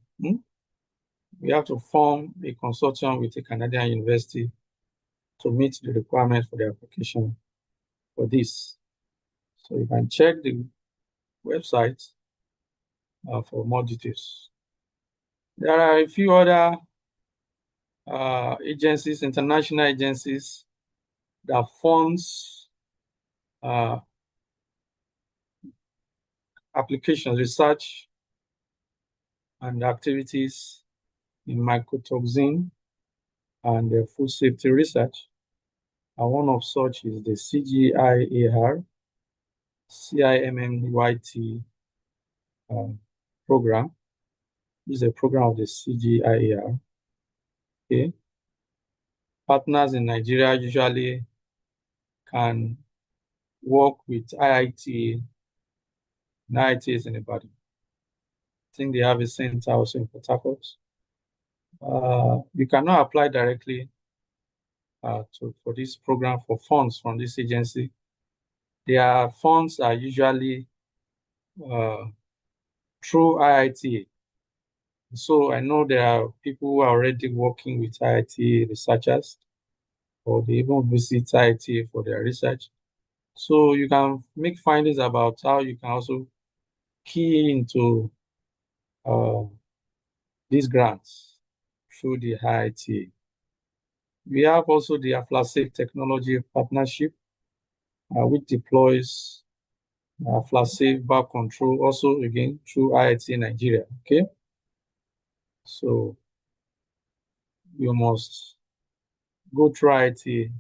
We have to form a consortium with a Canadian university to meet the requirements for the application for this. So you can check the website for more details. There are a few other agencies, international agencies, that funds applications, research, and activities in mycotoxin and food safety research. And one of such is the CGIAR, CIMMYT program. This is a program of the CGIAR. Okay. Partners in Nigeria usually can work with IIT. IIT is in Ibadan. I think they have a center also in Port Harcourt. You cannot apply directly for this program for funds from this agency. Their funds are usually through IIT. So I know there are people who are already working with IIT researchers, or they even visit IIT for their research. So you can make findings about how you can also key into these grants through the IIT. We have also the Aflasafe Technology Partnership, which deploys Aflasafe valve control, also again through IIT Nigeria. Okay, so you must go through IIT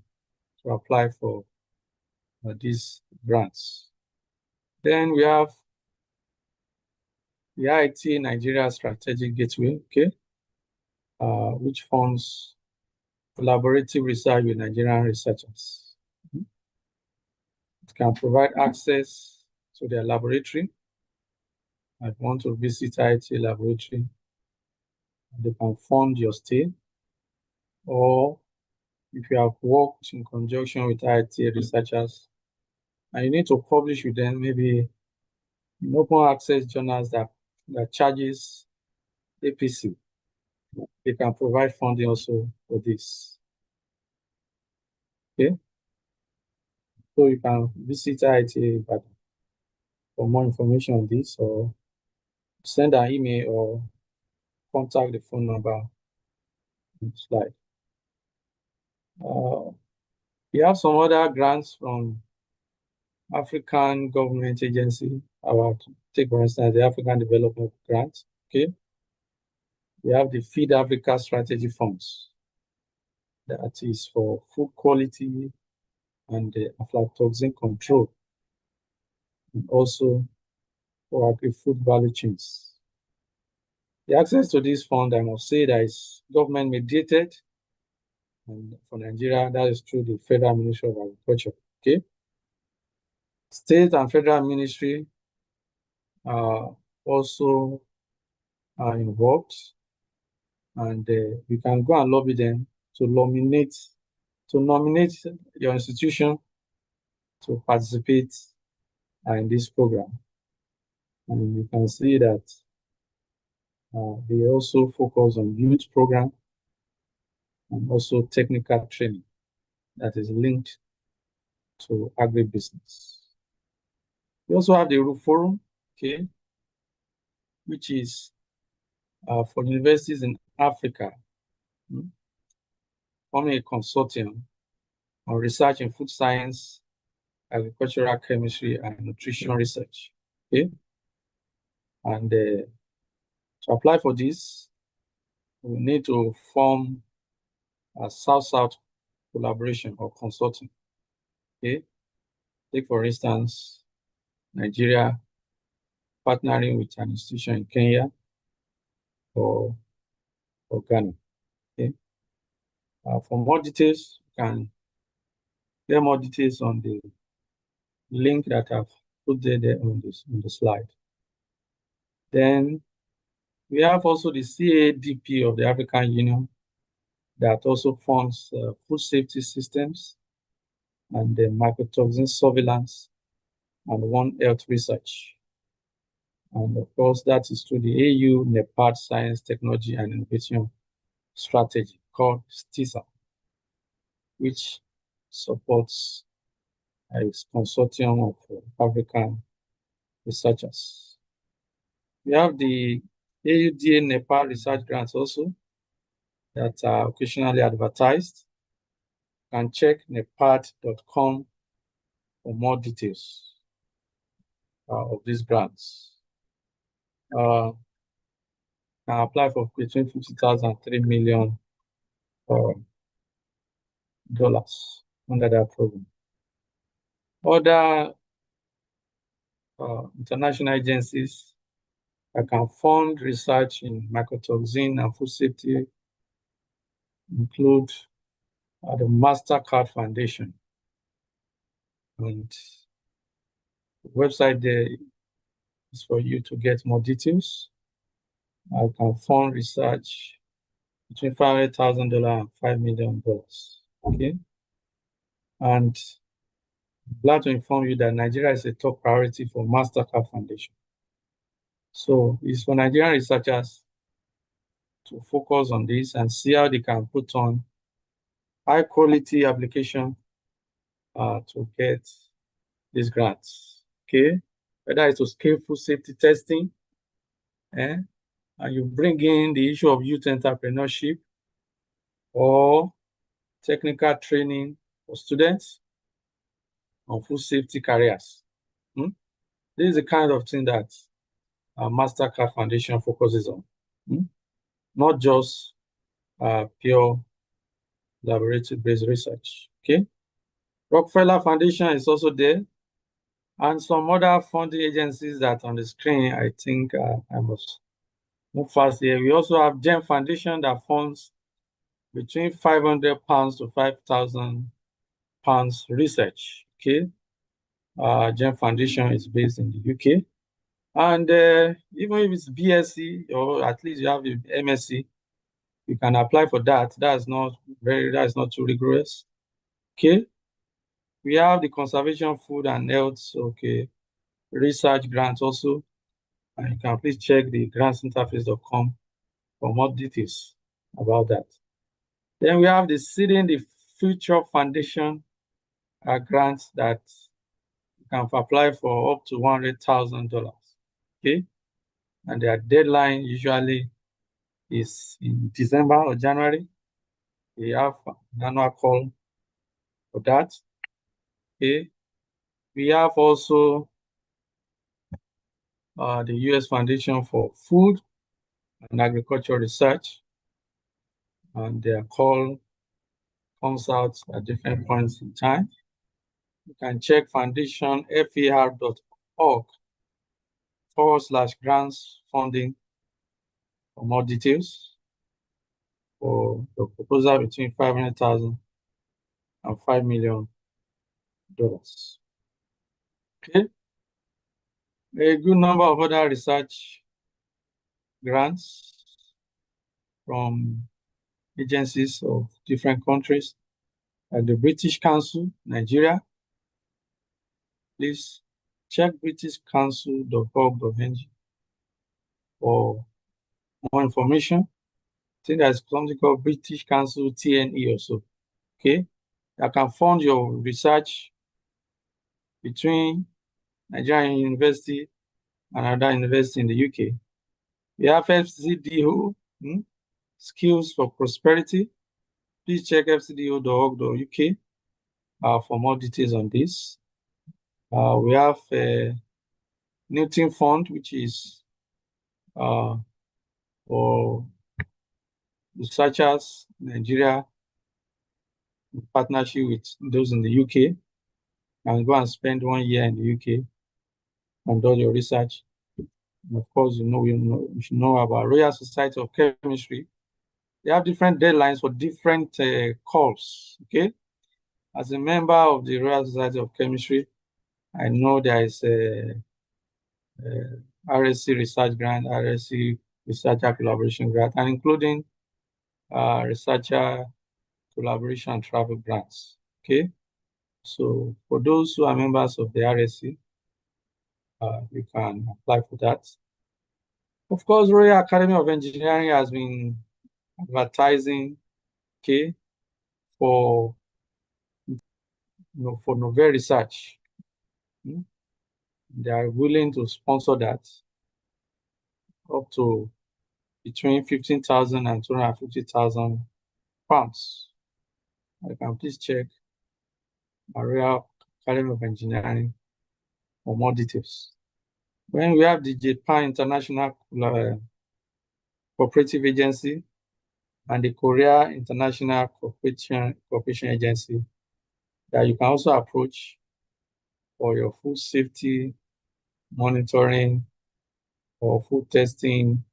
to apply for these grants. Then we have the IIT Nigeria Strategic Gateway, okay, which funds collaborative research with Nigerian researchers. It can provide access to their laboratory. If you want to visit IIT laboratory, they can fund your stay. Or if you have worked in conjunction with IIT researchers and you need to publish with them, maybe in open access journals that charges APC, they can provide funding also for this. Okay, so you can visit IIT for more information on this, or send an email or contact the phone number on the slide. We have some other grants from African government agency. Take for instance the African Development Grant. Okay, we have the Feed Africa Strategy Funds. That is for food quality and aflatoxin control, and also for agri-food value chains. The access to this fund, I must say, that is government mandated, and for Nigeria, that is through the Federal Ministry of Agriculture. Okay, state and federal ministry also are involved, and you can go and lobby them to nominate your institution to participate in this program. And you can see that they also focus on youth program and also technical training that is linked to agribusiness. We also have the Root Forum, okay, which is for universities in Africa, forming a consortium on research in food science, agricultural chemistry, and nutrition research. Okay, and to apply for this, we need to form a South-South collaboration or consortium. Okay, take for instance Nigeria partnering with an institution in Kenya or Ghana. Okay, for more details, you can get more details on the link that I've put there on the slide. Then we have also the CADP of the African Union that also funds food safety systems and the mycotoxin surveillance and One Health research. And of course, that is through the AU NEPAD Science, Technology and Innovation Strategy called STISA, which supports a consortium of African researchers. We have the AUDA Nepal research grants also that are occasionally advertised. You can check nepad.com for more details of these grants. Can apply for between $50,000 and $3 million under that program. Other international agencies that can fund research in mycotoxin and food safety include the MasterCard Foundation. And the website there is for you to get more details. I can fund research between $500,000 and $5 million. Okay. And I'm glad to inform you that Nigeria is a top priority for MasterCard Foundation. So it's for Nigerian researchers to focus on this and see how they can put on high quality application to get these grants. Okay. Whether it's to scale food safety testing, and you bring in the issue of youth entrepreneurship or technical training for students on food safety careers. This is the kind of thing that MasterCard Foundation focuses on, not just pure laboratory-based research. Okay. Rockefeller Foundation is also there, and some other funding agencies that on the screen, I think I must move fast here. We also have GEM Foundation that funds between £500 to £5,000 research. Okay. GEM Foundation is based in the UK. And even if it's BSc or at least you have a MSc, you can apply for that. That's not too rigorous. Okay. We have the Conservation Food and Health, okay, research grants also. And you can please check the grantsinterface.com for more details about that. Then we have the Seeding the Future Foundation grants that you can apply for up to $100,000. Okay. And their deadline usually is in December or January. We have an annual call for that. Okay. We have also the U.S. Foundation for Food and Agricultural Research, and their call comes out at different points in time. You can check foundationfer.org/grants funding for more details for the proposal between $500,000 and $5 million. Okay. A good number of other research grants from agencies of different countries, like the British Council, Nigeria. Please check britishcouncil.org.ng for more information. I think there's something called British Council TNE also. Okay. That can fund your research between Nigerian University and another university in the UK. We have FCDO, Skills for Prosperity. Please check fcdo.org.uk for more details on this. We have Newton Fund, which is for researchers in Nigeria in partnership with those in the UK. And go and spend 1 year in the UK and do your research. And of course, you should know about Royal Society of Chemistry. They have different deadlines for different calls. Okay. As a member of the Royal Society of Chemistry, I know there is a RSC research grant, RSC researcher collaboration grant, and including researcher collaboration and travel grants. Okay. So for those who are members of the RSC, you can apply for that. Of course, Royal Academy of Engineering has been advertising, okay, for novel research. They are willing to sponsor that up to between 15,000 and 250,000 pounds. I can please check Maria Academy of Engineering for more details. When we have the Japan International Cooperative Agency and the Korea International Cooperation Agency that you can also approach for your food safety monitoring or food testing,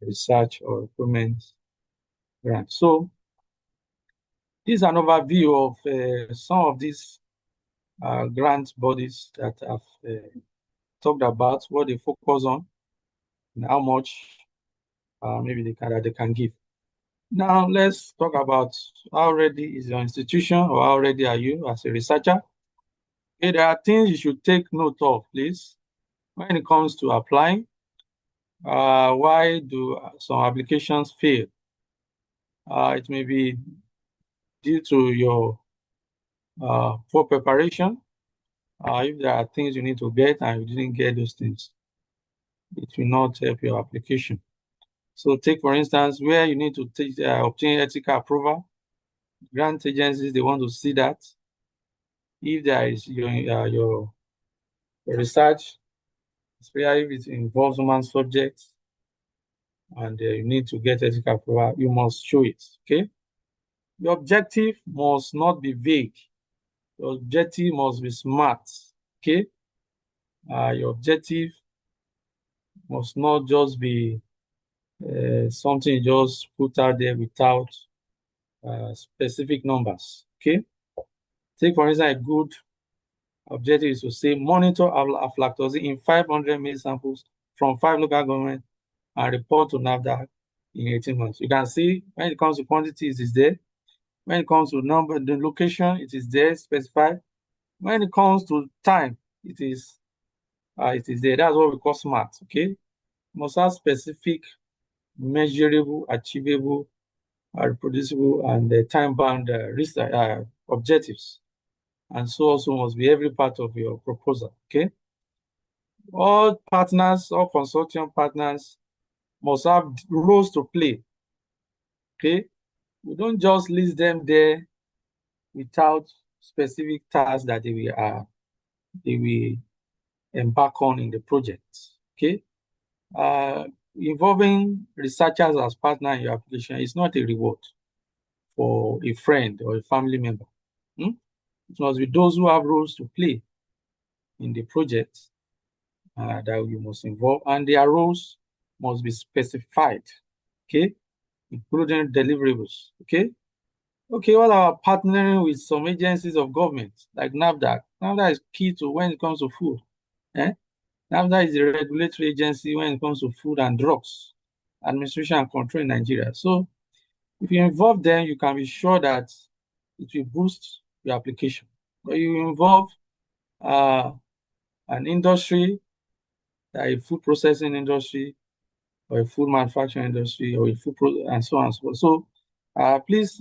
research or improvement grant. So this is an overview of some of these grant bodies that I've talked about, what they focus on, and how much maybe they can give. Now let's talk about how ready is your institution or how ready are you as a researcher. Okay, there are things you should take note of, please, when it comes to applying. Why do some applications fail? It may be due to your poor preparation. If there are things you need to get and you didn't get those things, it will not help your application. So take, for instance, where you need to obtain ethical approval. Grant agencies, they want to see that. If there is your research, especially if it involves human subjects, and you need to get ethical approval, you must show it, okay? Your objective must not be vague. Your objective must be smart, okay? Your objective must not just be something you just put out there without specific numbers, okay? Take, for instance, a good objective is to say monitor aflatoxin in 500 ml samples from 5 local governments and report to NAFDAC in 18 months. You can see when it comes to quantities, it is there. When it comes to number, the location, it is there, specified. When it comes to time, it is there. That's what we call SMART, okay? Must have specific, measurable, achievable, reproducible, and time-bound objectives. And so also must be every part of your proposal, okay? All partners, all consortium partners must have roles to play, okay? We don't just list them there without specific tasks that they will embark on in the project, okay? Involving researchers as partner in your application is not a reward for a friend or a family member. It must be those who have roles to play in the project that you must involve, and their roles must be specified, okay, including deliverables, okay? Okay, what about partnering with some agencies of government like NAFDAC? NAFDAC is key to when it comes to food. NAFDAC is a regulatory agency when it comes to food and drugs administration and control in Nigeria. So if you involve them, you can be sure that it will boost your application. But you involve an industry, a food processing industry, or a food manufacturing industry, or a food and so on and so forth. So please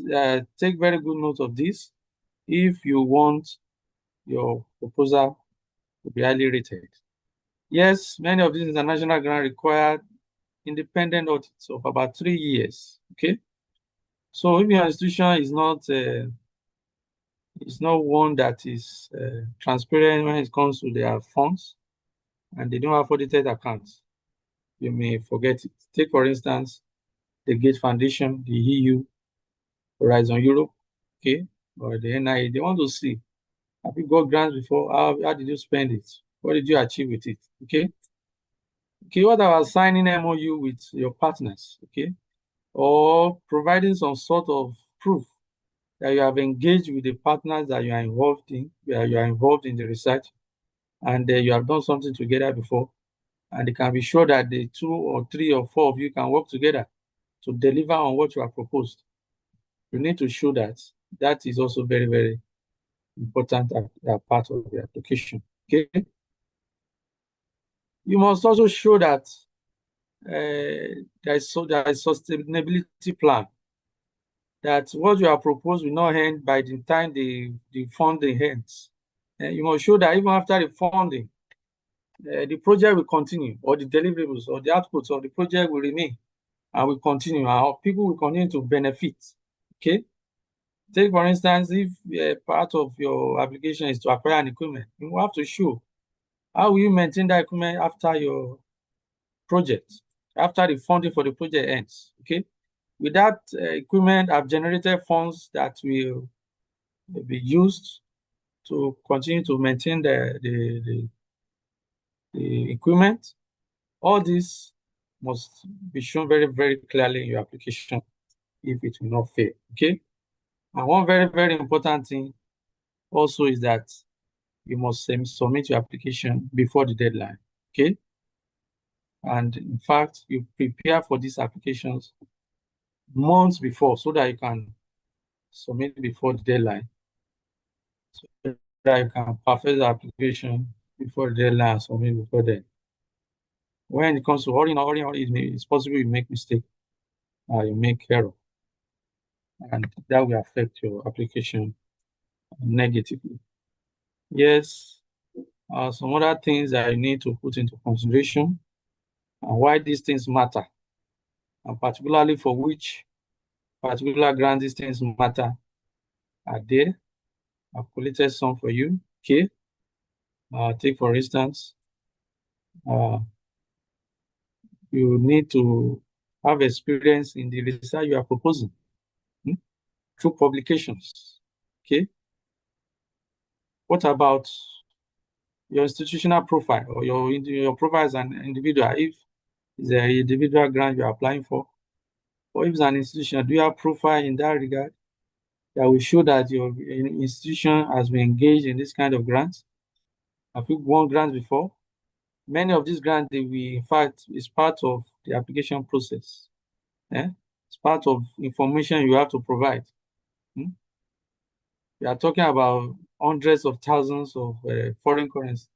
take very good note of this if you want your proposal to be highly rated. Yes, many of these international grants require independent audits of about 3 years, okay? So if your institution is not one that is transparent when it comes to their funds, and they don't have audited accounts, you may forget it. Take, for instance, the Gates Foundation, the EU, Horizon Europe, okay, or the NIA. They want to see, have you got grants before? How did you spend it? What did you achieve with it? Okay. Okay, what about signing MOU with your partners? Okay, or providing some sort of proof that you have engaged with the partners that you are involved in, the research, and you have done something together before, and they can be sure that the 2 or 3 or 4 of you can work together to deliver on what you have proposed. You need to show that. That is also very, very important part of the application. Okay. You must also show that there is sustainability plan, that what you have proposed will not end by the time the funding ends. And you must show that even after the funding, the project will continue, or the deliverables or the outputs of the project will remain and will continue, and people will continue to benefit. Okay. Take, for instance, if part of your application is to acquire an equipment, you will have to show how will you maintain that equipment after your project, after the funding for the project ends. Okay. With that equipment, I've generated funds that will be used to continue to maintain the equipment. All this must be shown very, very clearly in your application if it will not fail. Okay. And one very, very important thing also is that you must submit your application before the deadline. Okay. And in fact, you prepare for these applications months before so that you can submit before the deadline, so that you can perfect the application before the deadline and submit before then. When it comes to hurrying, it's possible you make mistake, you make error, and that will affect your application negatively. Yes, some other things that you need to put into consideration and why these things matter, and particularly for which particular grant these things matter are there. I've collected some for you. Okay. Take for instance, you need to have experience in the research you are proposing through publications. Okay. What about your institutional profile or your profile as an individual? If it's an individual grant you're applying for, or if it's an institution, do you have profile in that regard that will show that your institution has been engaged in this kind of grants? Have you won grants before? Many of these grants, they will, in fact, is part of the application process. It's part of information you have to provide. We are talking about hundreds of thousands of foreign currency.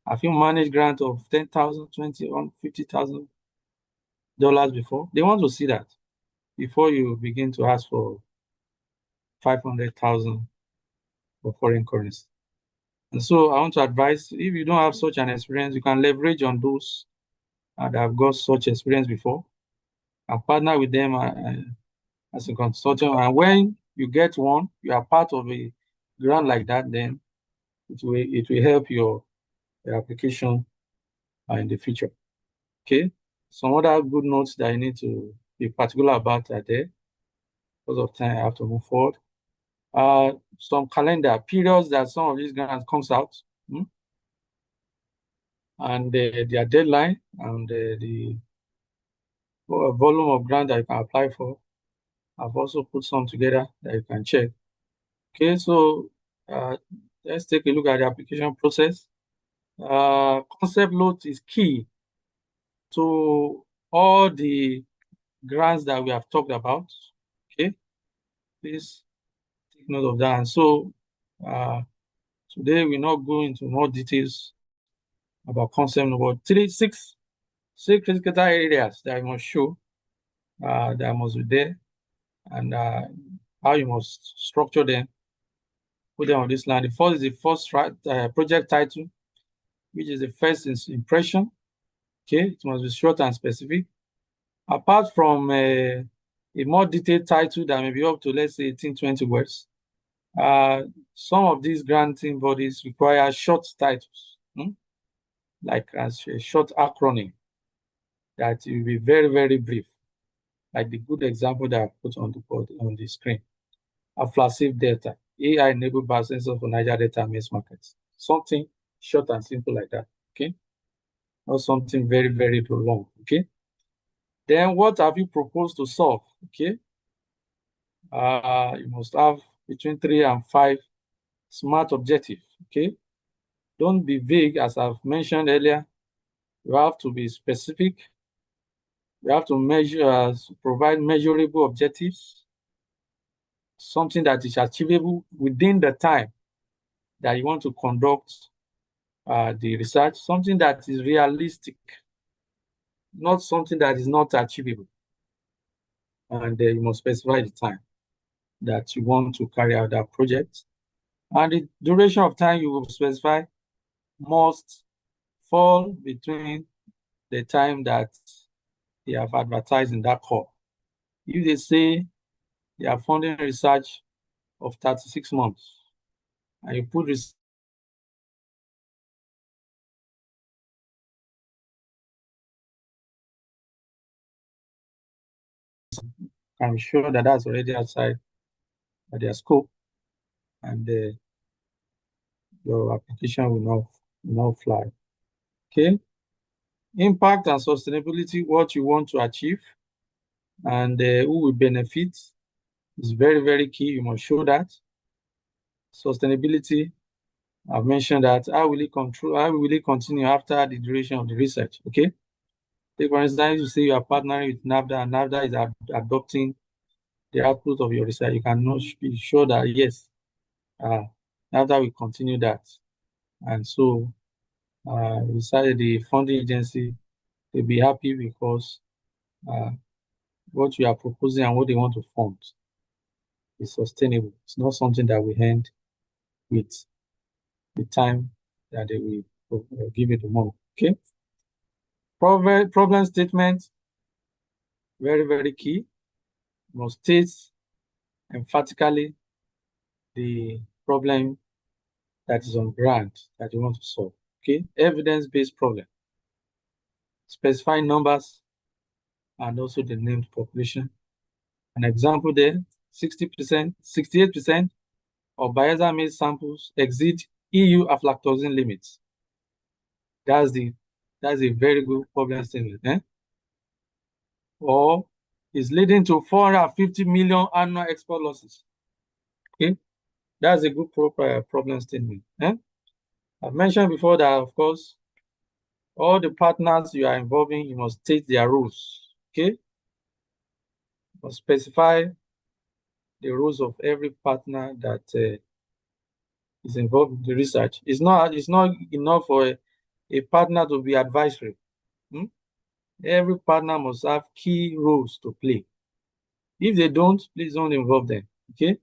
Have you managed grant of $10,000, $20,000, $50,000 before? They want to see that before you begin to ask for 500,000 for foreign currency. And so I want to advise, if you don't have such an experience, you can leverage on those that have got such experience before and partner with them as a consultant. And when you get one, you are part of a grant like that, then it will help your application in the future. Okay. Some other good notes that you need to be particular about are there. Because of time, I have to move forward. Some calendar periods that some of these grants comes out, and their deadline and the volume of grant that you can apply for. I've also put some together that you can check. Okay, so let's take a look at the application process. Concept note is key to all the grants that we have talked about. Okay, please take note of that. And so today we're not going into more details about concept number six critical areas that I must show, that must be there, and how you must structure them, put them on this line. The first is the first project title, which is the first impression. Okay, it must be short and specific. Apart from a more detailed title that may be up to, let's say, 18, 20 words, some of these granting bodies require short titles, like as a short acronym that will be very, very brief, like the good example that I've put on the board on the screen. Aflasive data, AI-enabled biosensor for Niger data mass markets. Something short and simple like that. Okay, not something very, very long. Okay. Then what have you proposed to solve? Okay. You must have between 3 and 5 smart objectives. Okay. Don't be vague, as I've mentioned earlier. You have to be specific. You have to measure, provide measurable objectives, something that is achievable within the time that you want to conduct the research, something that is realistic, not something that is not achievable. And you must specify the time that you want to carry out that project. And the duration of time you will specify must fall between the time that they have advertised in that call. If they say they are funding research of 36 months, and you put research I'm sure that that's already outside their scope, and your application will not fly. Okay. Impact and sustainability, what you want to achieve, and who will benefit is very, very key. You must show that. Sustainability, I've mentioned that. How will it continue after the duration of the research? Okay. Take for instance, you say you are partnering with NAFDA, and NAFDA is adopting the output of your research. You cannot be sure that yes, NAFDA will continue that. And so the funding agency will be happy because what you are proposing and what they want to fund is sustainable. It's not something that will end with the time that they will give it the money. Okay. Problem statement, very, very key. You must state emphatically the problem that is on ground that you want to solve. Okay. Evidence-based problem. Specify numbers and also the named population. An example there, 60%, 68% of Bayelsa maize samples exceed EU aflatoxin limits. That's a very good problem statement. Or is leading to 450 million annual export losses. Okay, that's a good problem statement. I've mentioned before that, of course, all the partners you are involving, you must state their rules. Okay, you must specify the rules of every partner that is involved in the research. It's not enough for a partner to be advisory. Every partner must have key roles to play. If they don't, please don't involve them. Okay.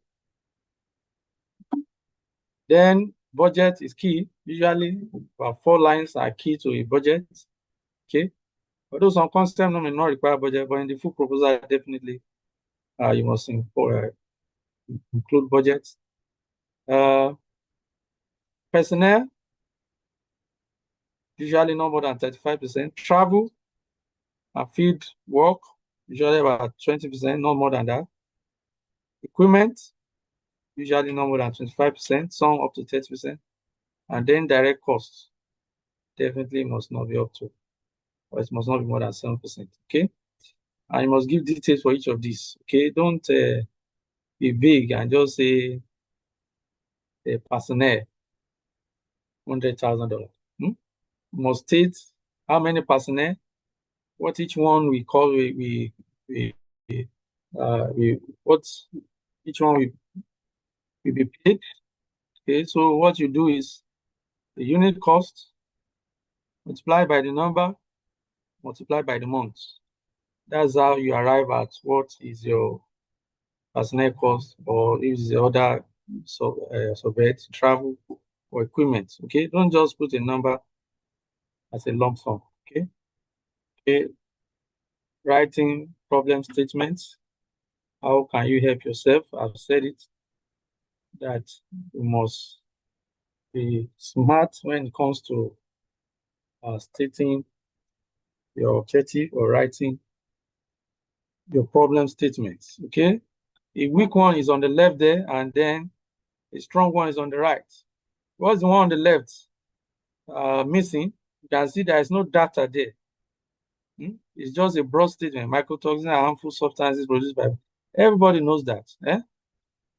Then budget is key. Usually, 4 lines are key to a budget. Okay. Although some concepts may not require budget, but in the full proposal, definitely you must include budget. Personnel, usually no more than 35%. Travel and field work, usually about 20%, no more than that. Equipment, usually no more than 25%, some up to 30%. And then direct costs, definitely must not be up to, or it must not be more than 7%. Okay. And you must give details for each of these. Okay. Don't be vague and just say the personnel, $100,000. You must state how many personnel, what each one we call what each one will be paid. Okay, so what you do is the unit cost multiplied by the number, multiplied by the months. That's how you arrive at what is your personnel cost, or if it's the other subject, travel or equipment. Okay, don't just put a number as a lump sum. Okay. Okay. Writing problem statements. How can you help yourself? I've said it, that you must be smart when it comes to stating your objective or writing your problem statements. Okay. A weak one is on the left there, and then a strong one is on the right. What's the one on the left missing? You can see there is no data there. It's just a broad statement. Mycotoxin are harmful substances produced by. Everybody knows that.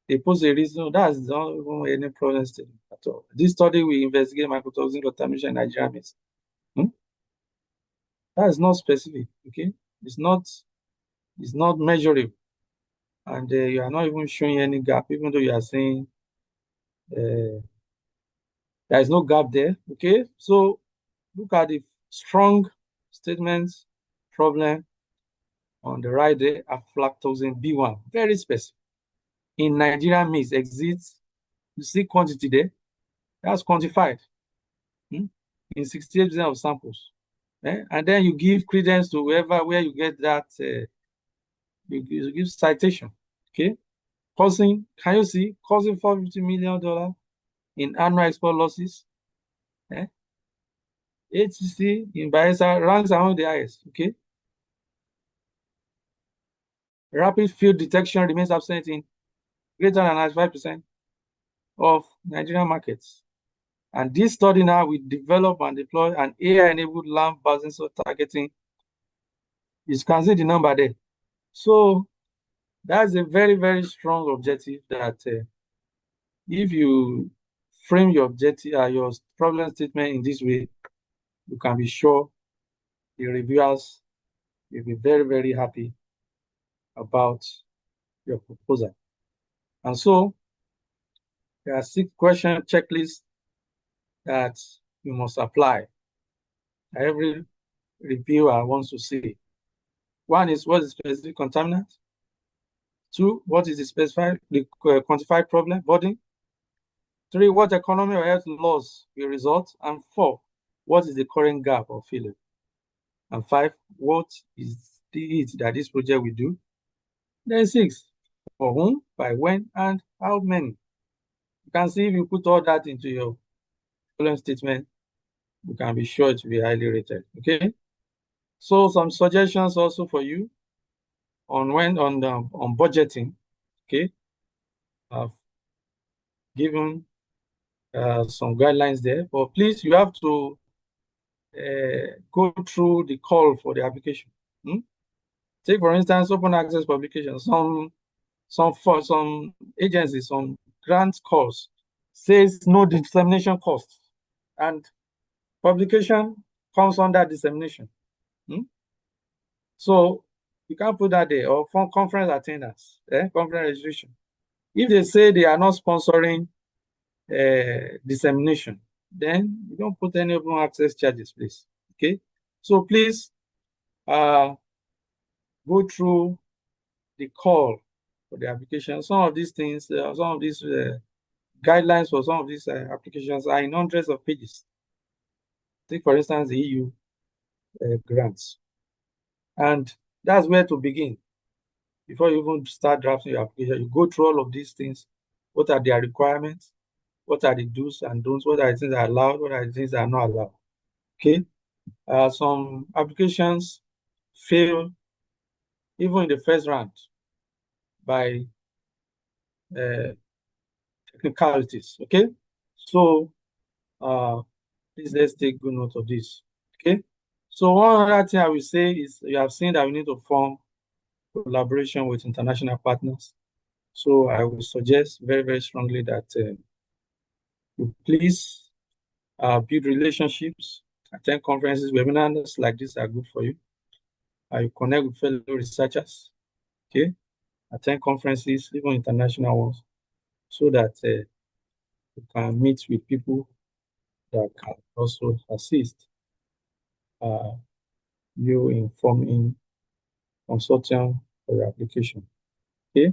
They pose a reason. That's not even any problem statement at all. This study will investigate mycotoxin contamination in Nigerian maize. That is not specific. Okay, it's not measurable, and you are not even showing any gap, even though you are saying there is no gap there. Okay, so look at the strong statements problem on the right there. Aflatoxin B1, very specific. In Nigerian maize exists, you see quantity there, that's quantified. in 68% of samples. And then you give credence to where you get that, you give citation, okay? Causing, can you see, causing $450 million in annual export losses. HCC in Bayelsa ranks among the highest, okay? Rapid field detection remains absent in greater than 95% of Nigerian markets. And this study now will develop and deploy an AI-enabled land-based sensor targeting. You can see the number there. So that's a very, very strong objective that if you frame your objective, your problem statement in this way, you can be sure the reviewers will be very, very happy about your proposal. And so there are 6 question checklists that you must apply. Every reviewer wants to see. 1 is, what is the specific contaminant? 2, what is the quantified problem burden? 3, what economy or health loss will result? And 4, what is the current gap or failure? And 5, what is it that this project will do? Then 6, for whom, by when, and how many? You can see if you put all that into your problem statement, you can be sure it will be highly rated. Okay. So some suggestions also for you on budgeting. Okay. I've given some guidelines there, but please, you have to go through the call for the application. Take, for instance, open access publication. Some agencies, some grant calls says no dissemination costs, and publication comes under dissemination. So you can't put that there. Or for conference attendance, conference registration. If they say they are not sponsoring dissemination, then you don't put any open access charges, please. Okay. So please go through the call for the application. Some of these things, some of these guidelines for some of these applications are in hundreds of pages. Take, for instance, the EU grants. And that's where to begin. Before you even start drafting your application, you go through all of these things. What are their requirements? What are the do's and don'ts? What are the things that are allowed? What are the things that are not allowed? Okay. Some applications fail even in the first round by technicalities. Okay. So please, let's take good note of this. Okay. So one other thing I will say is, you have seen that we need to form collaboration with international partners. So I would suggest very, very strongly that you please build relationships, attend conferences. Webinars like this are good for you. You connect with fellow researchers, okay? Attend conferences, even international ones, so that you can meet with people that can also assist you in forming consortium for your application. Okay.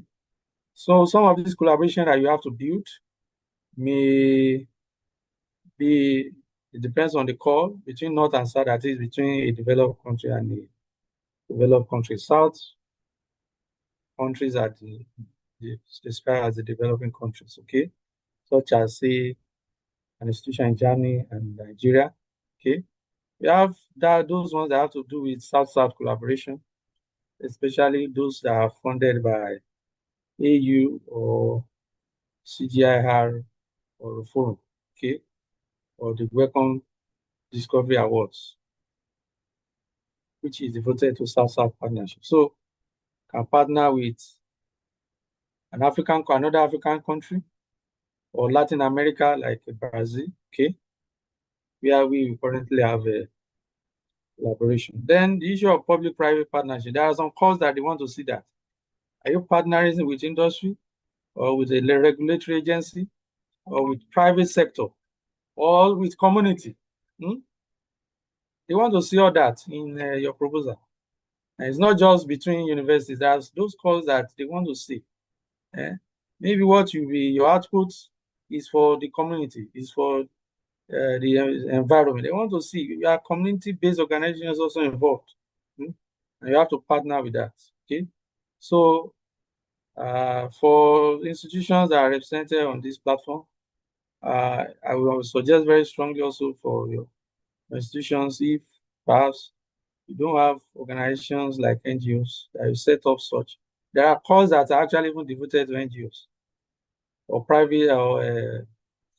So some of these collaboration that you have to build may be, it depends on the call between North and South, that is between a developed country and a developed country. South countries are described as the developing countries, okay? Such as, say, an institution in Germany and Nigeria, okay? We have those ones that have to do with South-South collaboration, especially those that are funded by AU or CGIR or Forum, okay? Or the Wellcome Discovery Awards, which is devoted to South-South partnership. So, can partner with another African country, or Latin America, like Brazil, okay, where we currently have a collaboration. Then the issue of public-private partnership, there are some calls that they want to see that. Are you partnering with industry, or with a regulatory agency, or with private sector, or with community? They want to see all that in your proposal. And it's not just between universities. There's those calls that they want to see. Maybe what your output is for the community, is for the environment. They want to see your community-based organization is also involved. And you have to partner with that. Okay. So for institutions that are represented on this platform, I will suggest very strongly also for your institutions, if perhaps you don't have organizations like NGOs that you set up such. There are calls that are actually even devoted to NGOs or private or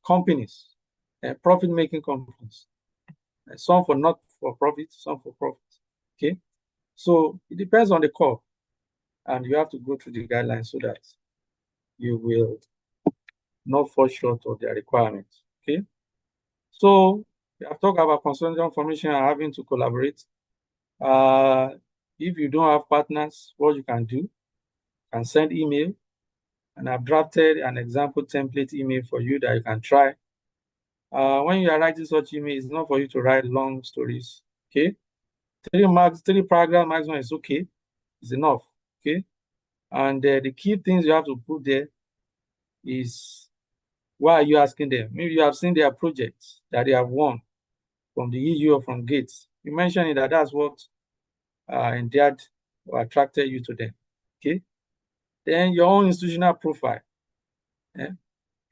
companies, profit-making companies. Some for not for profit, some for profit. Okay, so it depends on the call, and you have to go through the guidelines so that you will not fall short of their requirements. Okay, so we have talked about consortium formation and having to collaborate. If you don't have partners, what you can do, you can send email, and I've drafted an example template email for you that you can try. When you are writing such email, it's not for you to write long stories. Okay, 3 paragraph maximum is okay, it's enough. Okay, and the key things you have to put there is, why are you asking them? Maybe you have seen their projects that they have won from the EU or from Gates. You mentioned that that's what endeared or attracted you to them. Okay, then your own institutional profile.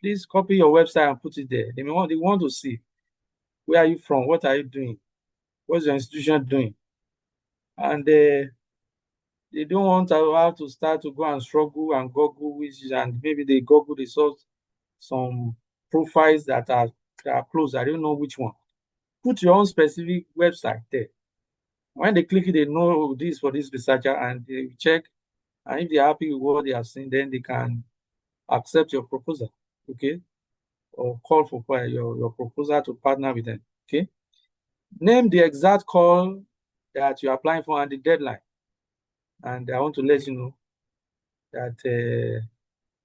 Please copy your website and put it there. They want to see, where are you from? What are you doing? What's your institution doing? And they don't want to have to start to go and struggle and Google, and maybe they Google, they saw some profiles that are close. I don't know which one. Put your own specific website there. When they click it, they know this for this researcher, and they check. And if they're happy with what they have seen, then they can accept your proposal. Okay, or call for your proposal to partner with them. Okay, name the exact call that you're applying for and the deadline. And I want to let you know that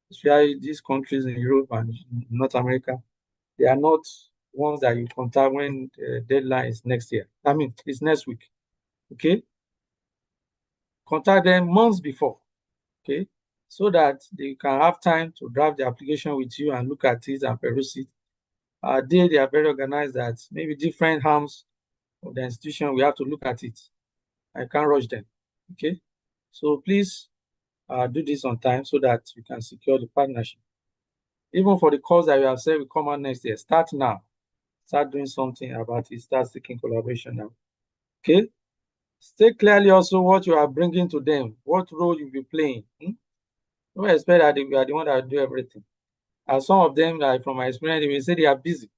especially these countries in Europe and North America, they are not ones that you contact when the deadline is next year. I mean, it's next week. Okay, contact them months before. Okay, so that they can have time to draft the application with you and look at it and peruse it. They are very organized that maybe different arms of the institution, we have to look at it. I can't rush them. Okay, so please do this on time so that you can secure the partnership. Even for the course that you have said will come out next year, start now. Start doing something about it. Start seeking collaboration now. Okay, state clearly also what you are bringing to them, what role you'll be playing. Don't expect that you are the one that will do everything. And some of them, like from my experience, they will say they are busy.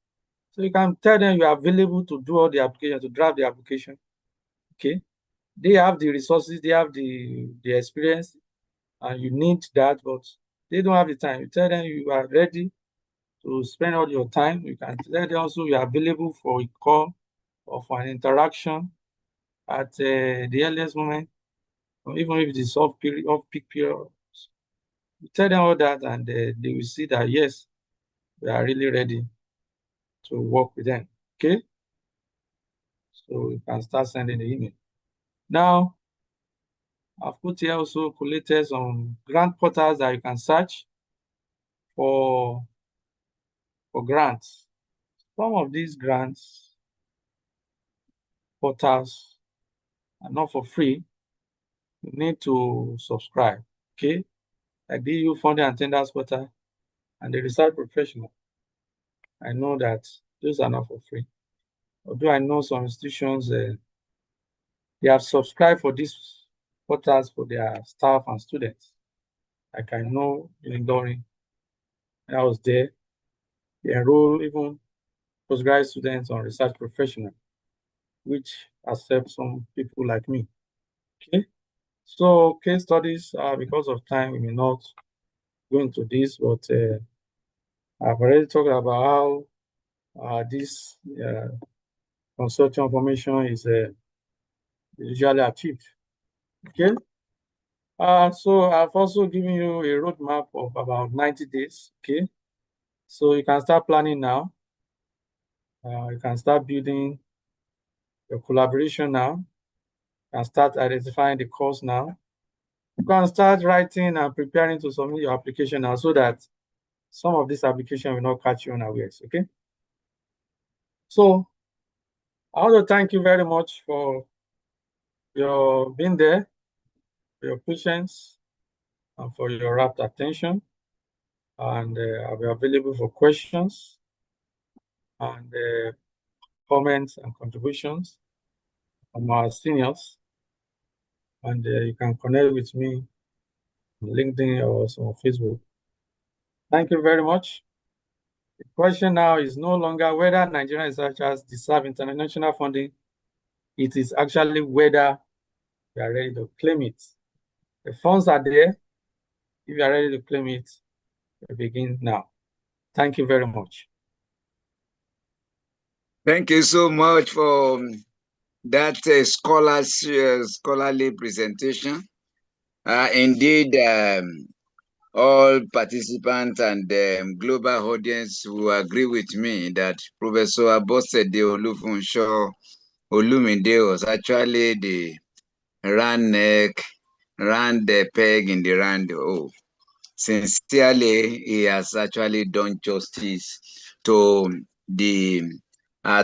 So you can tell them you are available to do all the application, to draft the application. Okay, they have the resources, they have the experience, and you need that, but they don't have the time. You tell them you are ready to spend all your time. You can tell them also you are available for a call or for an interaction at the earliest moment, or even if it is off-peak period. You tell them all that, and they will see that yes, we are really ready to work with them. Okay, so you can start sending the email. Now, I've put here also collated some grant portals that you can search for grants. Some of these grants portals are not for free. You need to subscribe. Okay, like the EU Funding and Tenders portal and the Research Professional. I know that those are not for free. Although I know some institutions, they have subscribed for these portals for their staff and students. Like I know in Doring, I was there, they enroll even postgraduate students on Research Professional, which accept some people like me. Okay, so case studies, because of time, we may not go into this, but I've already talked about how this consortium formation is usually achieved. Okay, so I've also given you a roadmap of about 90 days. Okay, so you can start planning now. You can start building your collaboration now. You can start identifying the course now. You can start writing and preparing to submit your application now, so that some of this application will not catch you unawares. Okay. So I want to thank you very much for your being there, for your patience, and for your rapt attention. And I'll be available for questions and comments and contributions from our seniors. And you can connect with me on LinkedIn or also on Facebook. Thank you very much. The question now is no longer whether Nigerian researchers deserve international funding. It is actually whether we are ready to claim it. The funds are there. If you are ready to claim it, we begin now. Thank you very much. Thank you so much for that scholarly presentation. Indeed, all participants and global audience will agree with me that Professor Abosede Olufunsho Olumide was actually the round peg in the round hole. Sincerely, he has actually done justice to the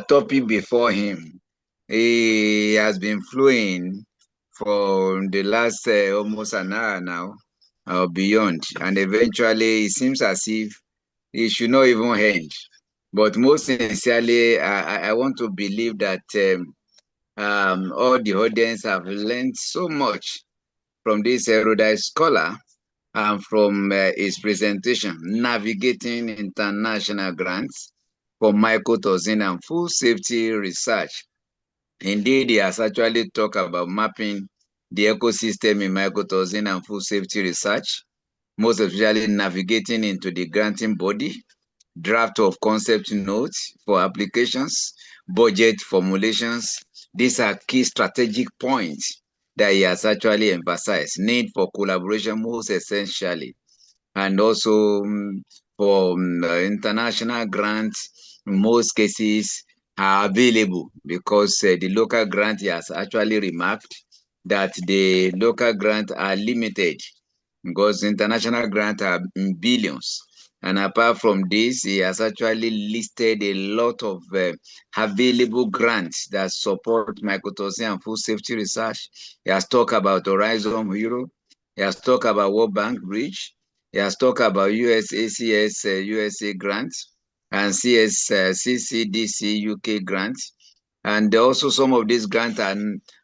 topic before him. He has been flowing for the last almost an hour now or beyond, and eventually it seems as if it should not even end. But most sincerely, I want to believe that all the audience have learned so much from this erudite scholar and from his presentation, Navigating International Grants for Mycotoxin and Food Safety Research. Indeed, he has actually talked about mapping the ecosystem in mycotoxin and food safety research, most especially navigating into the granting body, draft of concept notes for applications, budget formulations. These are key strategic points that he has actually emphasized. Need for collaboration most essentially, and also for international grants, in most cases are available because the local grant has actually remarked that the local grants are limited because international grants are in billions. And apart from this, he has actually listed a lot of available grants that support mycotoxin and food safety research. He has talked about Horizon Europe. He has talked about World Bank Bridge. He has talked about USACS USA grants and CCDC UK grants. And also some of these grants are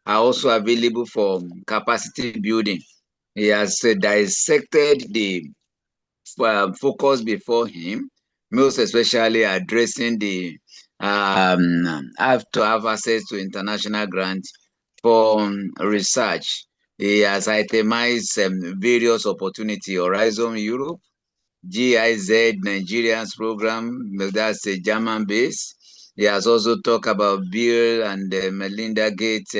also available for capacity building. He has dissected the focus before him, most especially addressing the have to have access to international grants for research. He has itemized various opportunity, Horizon Europe, GIZ Nigerians program, that's a German base. He has also talked about Bill and Melinda Gates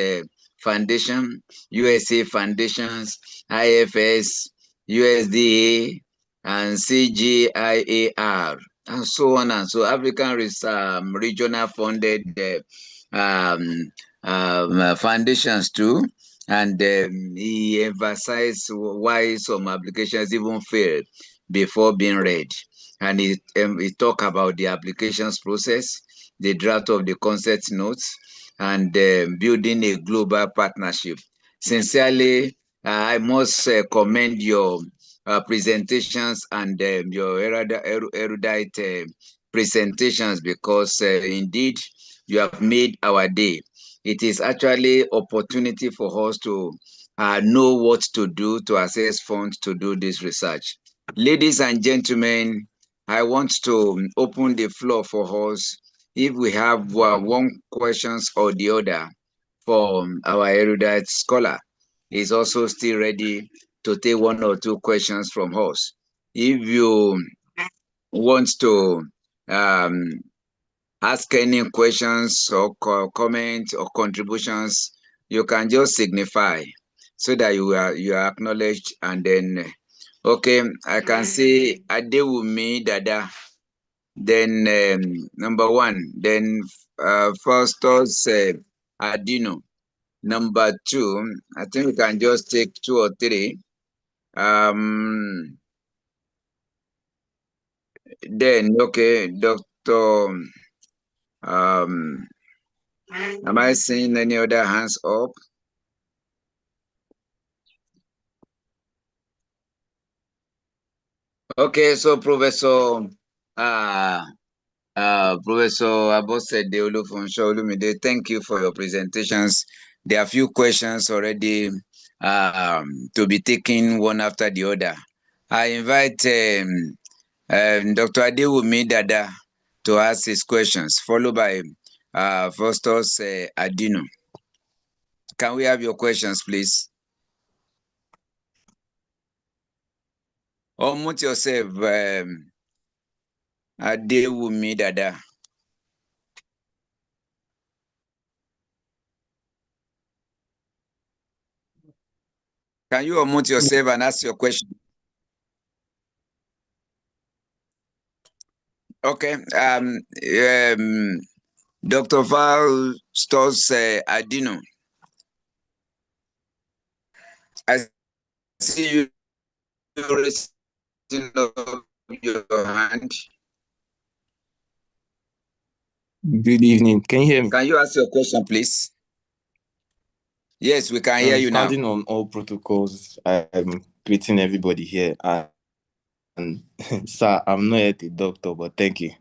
Foundation, USA Foundations, IFS, USDA, and CGIAR, and so on and so African regional funded foundations too. And he emphasized why some applications even failed before being read. And he talked about the applications process, the draft of the concept notes, and building a global partnership. Sincerely, I must commend your presentations and your erudite presentations because indeed you have made our day. It is actually opportunity for us to know what to do to access funds to do this research. Ladies and gentlemen, I want to open the floor for us. If we have one questions or the other for our erudite scholar, is also still ready to take one or two questions from us. If you want to ask any questions or comments or contributions, you can just signify so that you are acknowledged. And then, okay, I can see Adewumi Dada. Then number one. Then Faustus Adino. Number two, I think we can just take two or three. Then okay, Dr. Am I seeing any other hands up? Okay, so Professor Professor Abosede Olufunso Olumide, thank you for your presentations. There are a few questions already to be taken one after the other. I invite Dr. Adewumi Dada to ask his questions, followed by Faustus Adino. Can we have your questions, please? Unmute yourself, Adewumi Dada. Can you unmute yourself and ask your question? Okay. Dr. Faustus Adino, I see you raising up your hand. Good evening. Can you hear me? Can you ask your question, please? Yes, we can hear you now. Standing on all protocols, I'm greeting everybody here. And sir, I'm not yet a doctor, but thank you.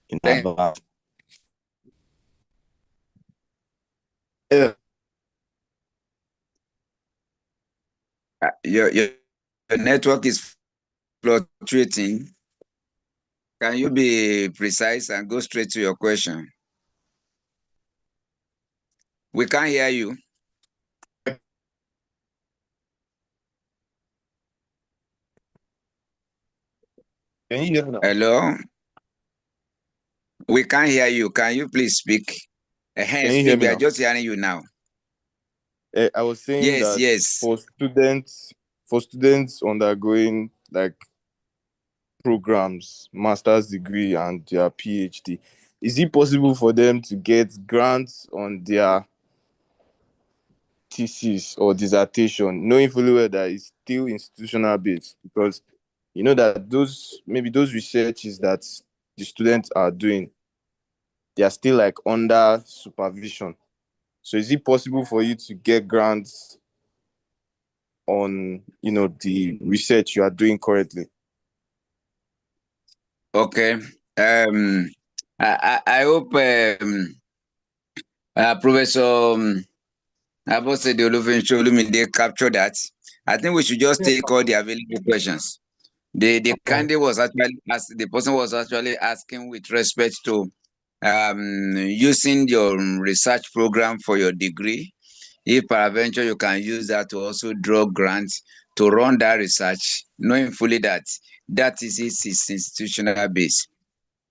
In advance. Your network is fluctuating. Can you be precise and go straight to your question? We can't hear you. Can you hear me now? Hello? We can't hear you. Can you please speak? Can you Speak. hear me We are now? just hearing you now. I was saying Yes, that yes. for students undergoing like programs, master's degree and their PhD, is it possible for them to get grants on their thesis or dissertation, knowing fully well that it's still institutional based? Because you know that those researches that the students are doing, they are still like under supervision. So is it possible for you to get grants on the research you are doing currently? Okay. I hope Professor Abosede Olufunso Olumide captured that. I think we should just take all the available questions. The candidate was actually the person was actually asking with respect to using your research program for your degree. If peradventure you can use that to also draw grants to run that research, knowing fully that that is its institutional base.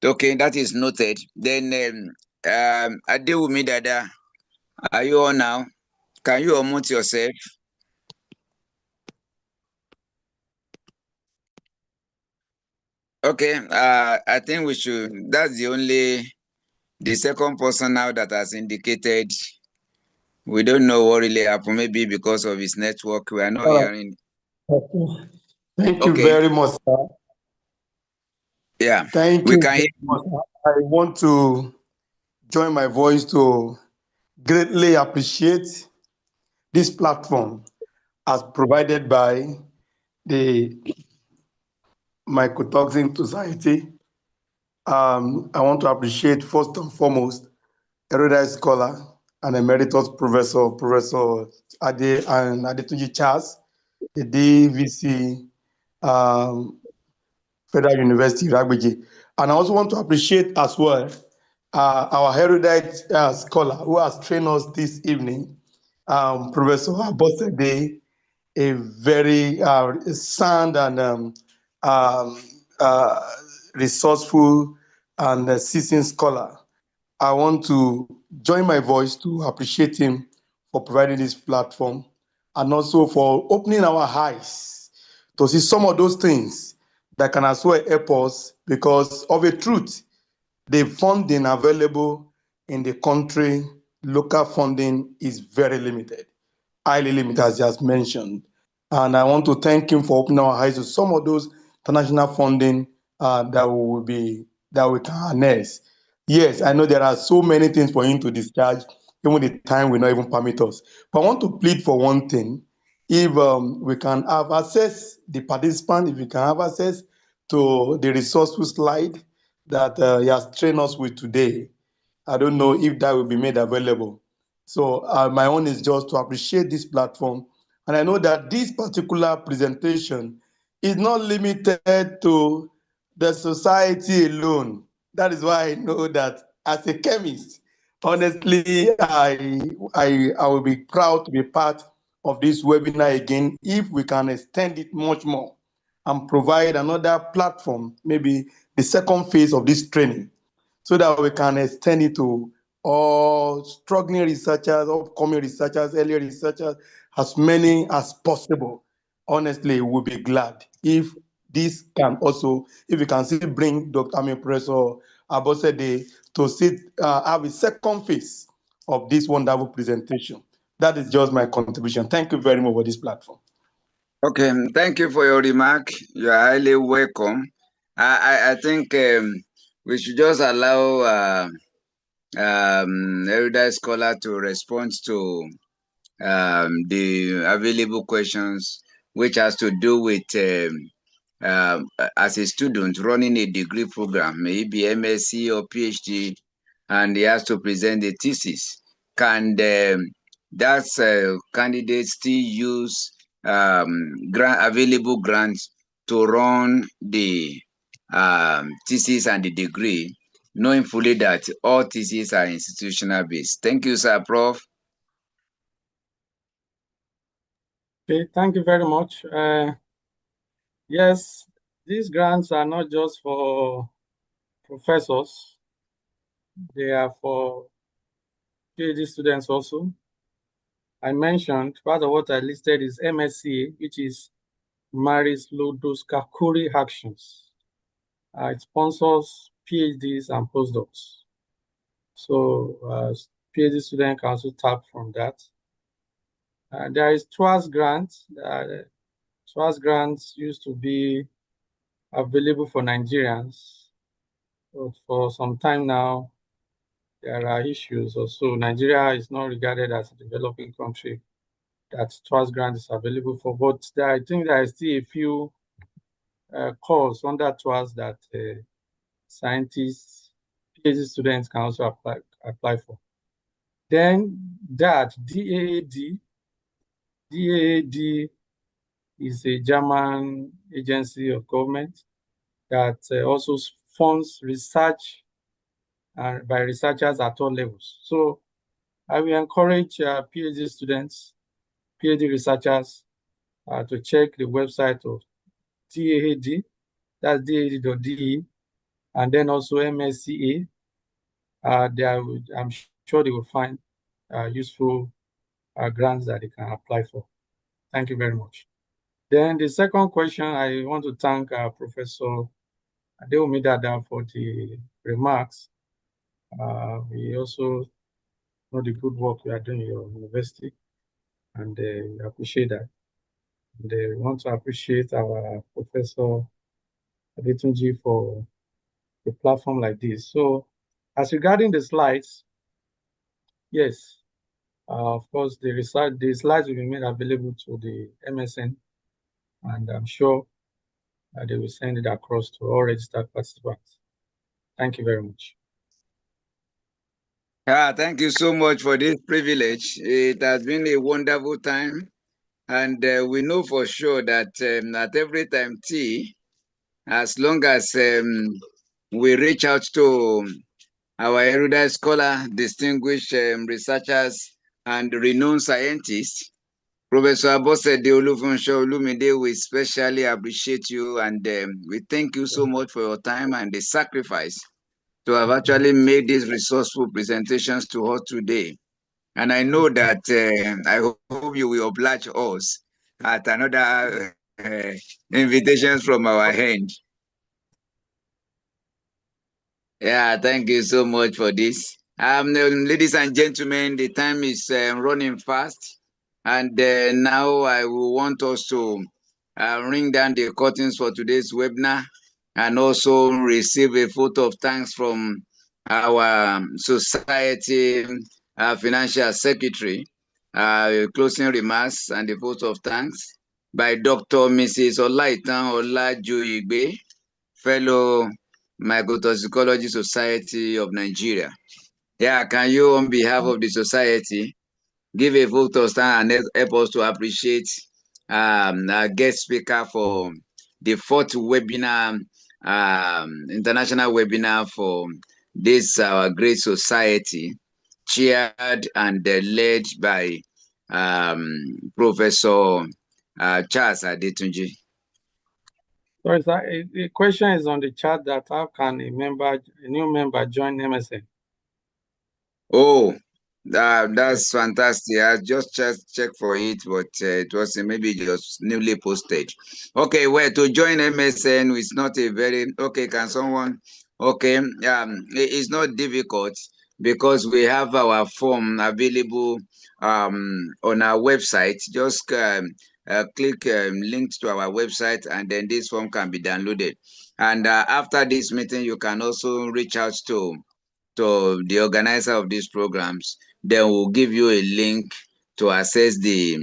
Okay, that is noted. Then Adewumi Dada, are you on now? Can you unmute yourself? Okay, I think we should. That's the second person now that has indicated. We don't know what really happened. Maybe because of his network, we are not hearing. Thank you very much, sir. Yeah, Thank we you can very hear. much. I want to join my voice to greatly appreciate this platform as provided by the Mycotoxin Society. I want to appreciate first and foremost erudite scholar and emeritus professor, Professor Ade and Adetunji Charles, the DVC Federal University, Ragbeji. And I also want to appreciate as well our erudite scholar who has trained us this evening, Professor Abosede, a very sound and resourceful and seasoned scholar. I want to join my voice to appreciate him for providing this platform and also for opening our eyes to see some of those things that can as well help us, because of a truth, the funding available in the country, local funding is very limited, highly limited, as just mentioned. And I want to thank him for opening our eyes to some of those international funding that we can harness. Yes, I know there are so many things for him to discharge, even the time will not even permit us. But I want to plead for one thing. If we can have access, the participant, if we can have access to the resourceful slide that he has trained us with today, I don't know if that will be made available. So my own is just to appreciate this platform. And I know that this particular presentation is not limited to the society alone. That is why I know that as a chemist, honestly, I will be proud to be part of this webinar again if we can extend it much more and provide another platform, maybe the second phase of this training, so that we can extend it to all struggling researchers, upcoming researchers, early researchers, as many as possible. Honestly, we'll be glad if this can also, if we can still bring Professor Abosede to sit, have a second phase of this wonderful presentation. That is just my contribution. Thank you very much for this platform. Okay, thank you for your remark. You are highly welcome. I think we should just allow erudite scholar to respond to the available questions, which has to do with as a student running a degree program, maybe MSc or PhD, and he has to present the thesis. Can that candidate still use available grants to run the thesis and the degree, knowing fully that all theses are institutional based? Thank you, sir, Prof. Okay, thank you very much. Yes, these grants are not just for professors, they are for PhD students also. I mentioned part of what I listed is MSc, which is Maris Lodoskakuri Actions. It sponsors PhDs and postdocs. So PhD students can also tap from that. There is TWAS grant. TWAS grants used to be available for Nigerians, but for some time now, there are issues. Also, Nigeria is not regarded as a developing country that TWAS grant is available for. But I think there are still a few calls under TWAS that scientists, PhD students can also apply for. Then DAAD is a German agency of government that also funds research by researchers at all levels. So I will encourage PhD students, PhD researchers to check the website of DAAD, that's daad.de, and then also MSCA. I'm sure they will find useful grants that they can apply for. Thank you very much. Then the second question, I want to thank Professor Adewumidada for the remarks. We also know the good work you are doing in your university, and we appreciate that. And we want to appreciate our Professor Adetunji for a platform like this. So, as regarding the slides, yes, of course, the slides will be made available to the MSN, and I'm sure they will send it across to all registered participants. Thank you very much. Thank you so much for this privilege. It has been a wonderful time, and we know for sure that at every time as long as we reach out to our erudite scholar, distinguished researchers, and renowned scientists, Professor Abosede Olufunsho Olumide, we especially appreciate you, and we thank you so much for your time and the sacrifice to have actually made these resourceful presentations to us today. And I know that I hope you will oblige us at another invitations from our end. Yeah, thank you so much for this. Ladies and gentlemen, the time is running fast, and now I will want us to ring down the curtains for today's webinar, and also receive a vote of thanks from our society financial secretary, closing remarks and the vote of thanks by Dr. Mrs. Olaitan Olajuigbe, fellow Mycotoxicology Society of Nigeria. Yeah, can you, on behalf of the society, give a vote of thanks and help us to appreciate our guest speaker for the fourth webinar, international webinar for this our great society, chaired and led by Professor Charles Adetunji. Sorry, sir. The question is on the chat that how can a new member join MSN? Oh, that's fantastic. I just checked for it, but it was maybe just newly posted. Okay, well, to join MSN is not a very okay. Can someone? Okay, it's not difficult because we have our form available on our website. Just click links to our website, and then this form can be downloaded. And after this meeting, you can also reach out to the organizer of these programs. Then we'll give you a link to access the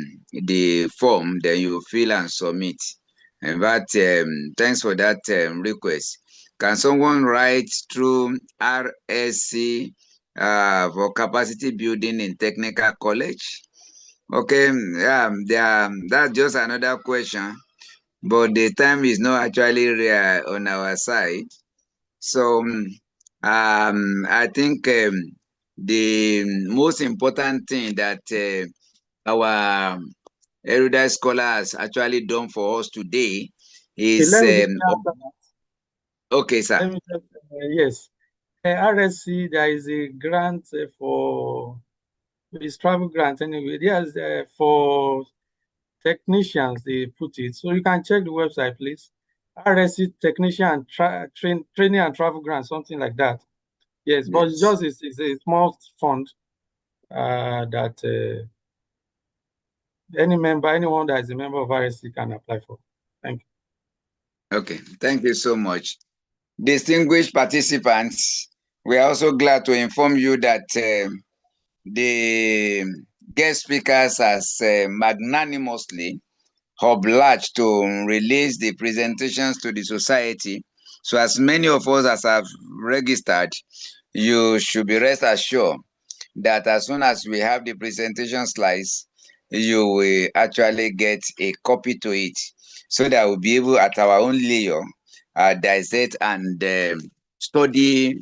form. Then you fill and submit. And that thanks for that request. Can someone write through RSC for capacity building in technical college? Okay, that's just another question, but the time is not actually on our side. So I think the most important thing that our erudite scholar has actually done for us today Okay, is let me just answer that. okay, sir. Let me just, yes. RSC, there is a grant for it's travel grant anyway. Yes, for technicians, they put it. So you can check the website, please. RSC technician training and travel grant, something like that. Yes, but it's just it's a small fund that anyone that is a member of RSC can apply for. Thank you. Okay, thank you so much. Distinguished participants, we are also glad to inform you that the guest speakers has magnanimously obliged to release the presentations to the society. So as many of us as have registered, you should be rest assured that as soon as we have the presentation slides, you will actually get a copy to it so that we'll be able at our own leisure dissect and study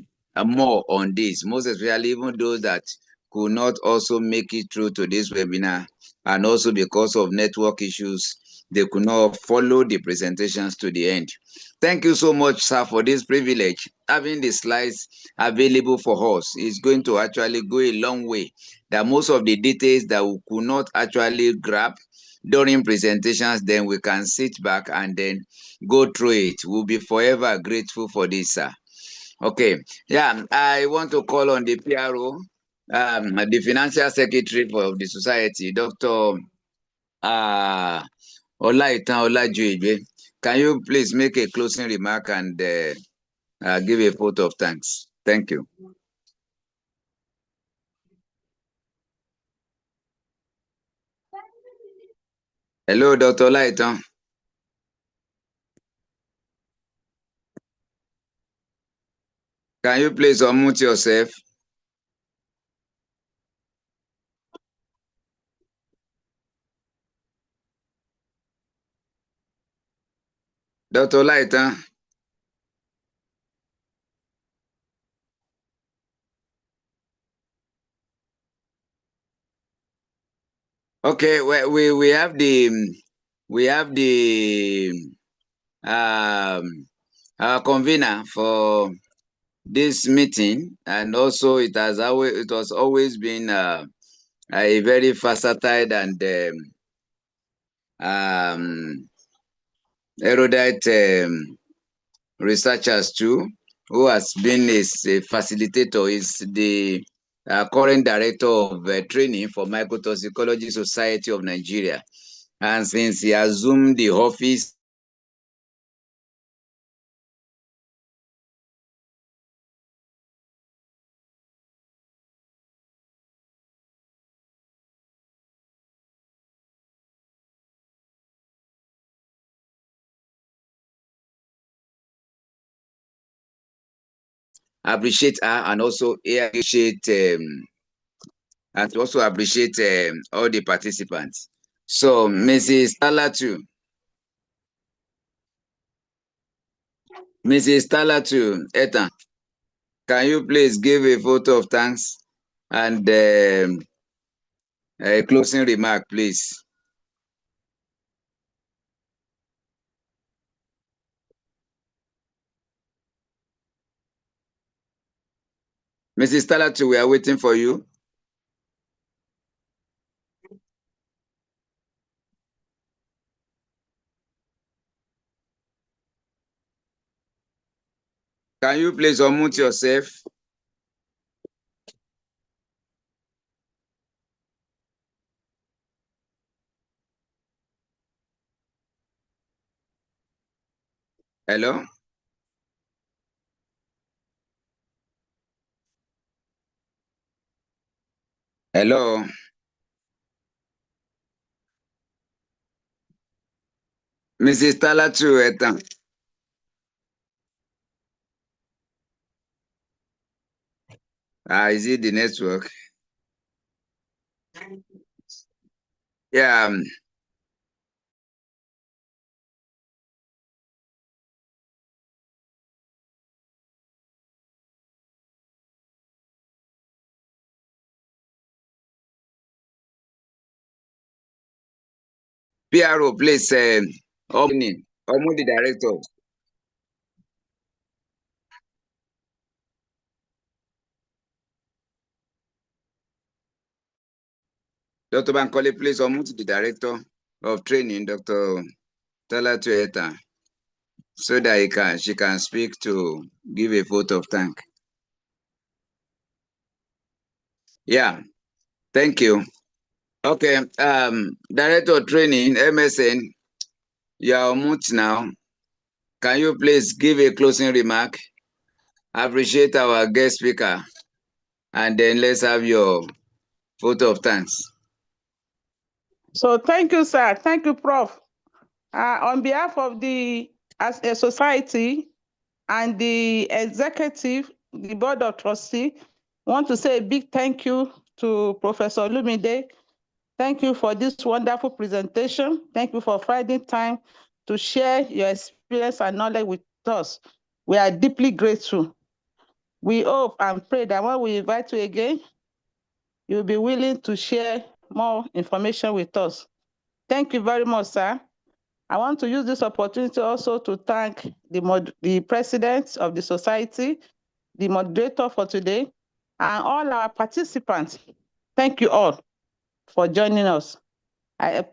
more on this, most especially even those that could not also make it through to this webinar, and also because of network issues, they could not follow the presentations to the end. Thank you so much, sir, for this privilege. Having the slides available for us is going to actually go a long way. That most of the details that we could not actually grab during presentations, then we can sit back and then go through it. We'll be forever grateful for this, sir. Okay, yeah, I want to call on the PRO, the financial secretary for the society, Dr. Olaitan Olajuigbe. Can you please make a closing remark and give a vote of thanks? Thank you. Hello, Dr. Olaitan. Can you please unmute yourself? Dr. Olaitan. Okay, we have the our convener for this meeting, and also it was always been a very versatile and erudite researchers too, who has been a facilitator, is the current director of training for Mycotoxicology Society of Nigeria. And since he assumed the office appreciate her and also appreciate all the participants. So, Mrs. Talatu, Ethan, can you please give a vote of thanks and a closing remark, please? Mrs. Talatu, we are waiting for you. Can you please unmute yourself? Hello? Hello? Mrs. Talatu, Ethan. Is it the network? Yeah. PRO, please, Omni, the director. Dr. Bankole, please unmute the director of training, Dr. Talatu Ethan, so that she can speak to give a vote of thank. Yeah, thank you. Okay, director of training, MSN, you are on mute now. Can you please give a closing remark? Appreciate our guest speaker, and then let's have your vote of thanks. So thank you, sir. Thank you, Prof. On behalf of the as a society and the executive, the board of trustees, want to say a big thank you to Professor Lumide. Thank you for this wonderful presentation. Thank you for finding time to share your experience and knowledge with us. We are deeply grateful. We hope and pray that when we invite you again, you'll be willing to share more information with us. Thank you very much, sir. I want to use this opportunity also to thank the president of the society, the moderator for today, and all our participants. Thank you all for joining us. I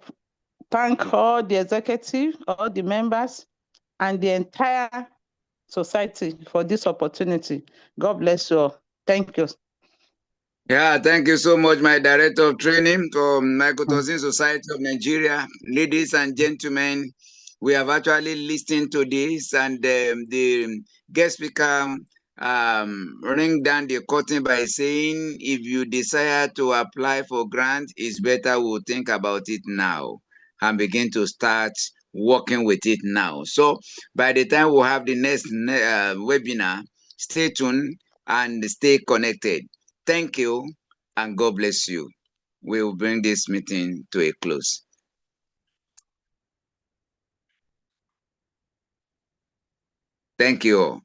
thank all the executive, all the members, and the entire society for this opportunity. God bless you all. Thank you. Yeah, thank you so much, my director of training from Mycotoxin Society of Nigeria. Ladies and gentlemen, we have actually listened to this, and the guest speaker ring down the curtain by saying, if you desire to apply for grant, it's better we'll think about it now and begin to start working with it now. So by the time we'll have the next webinar, stay tuned and stay connected. Thank you, and God bless you. We will bring this meeting to a close. Thank you all.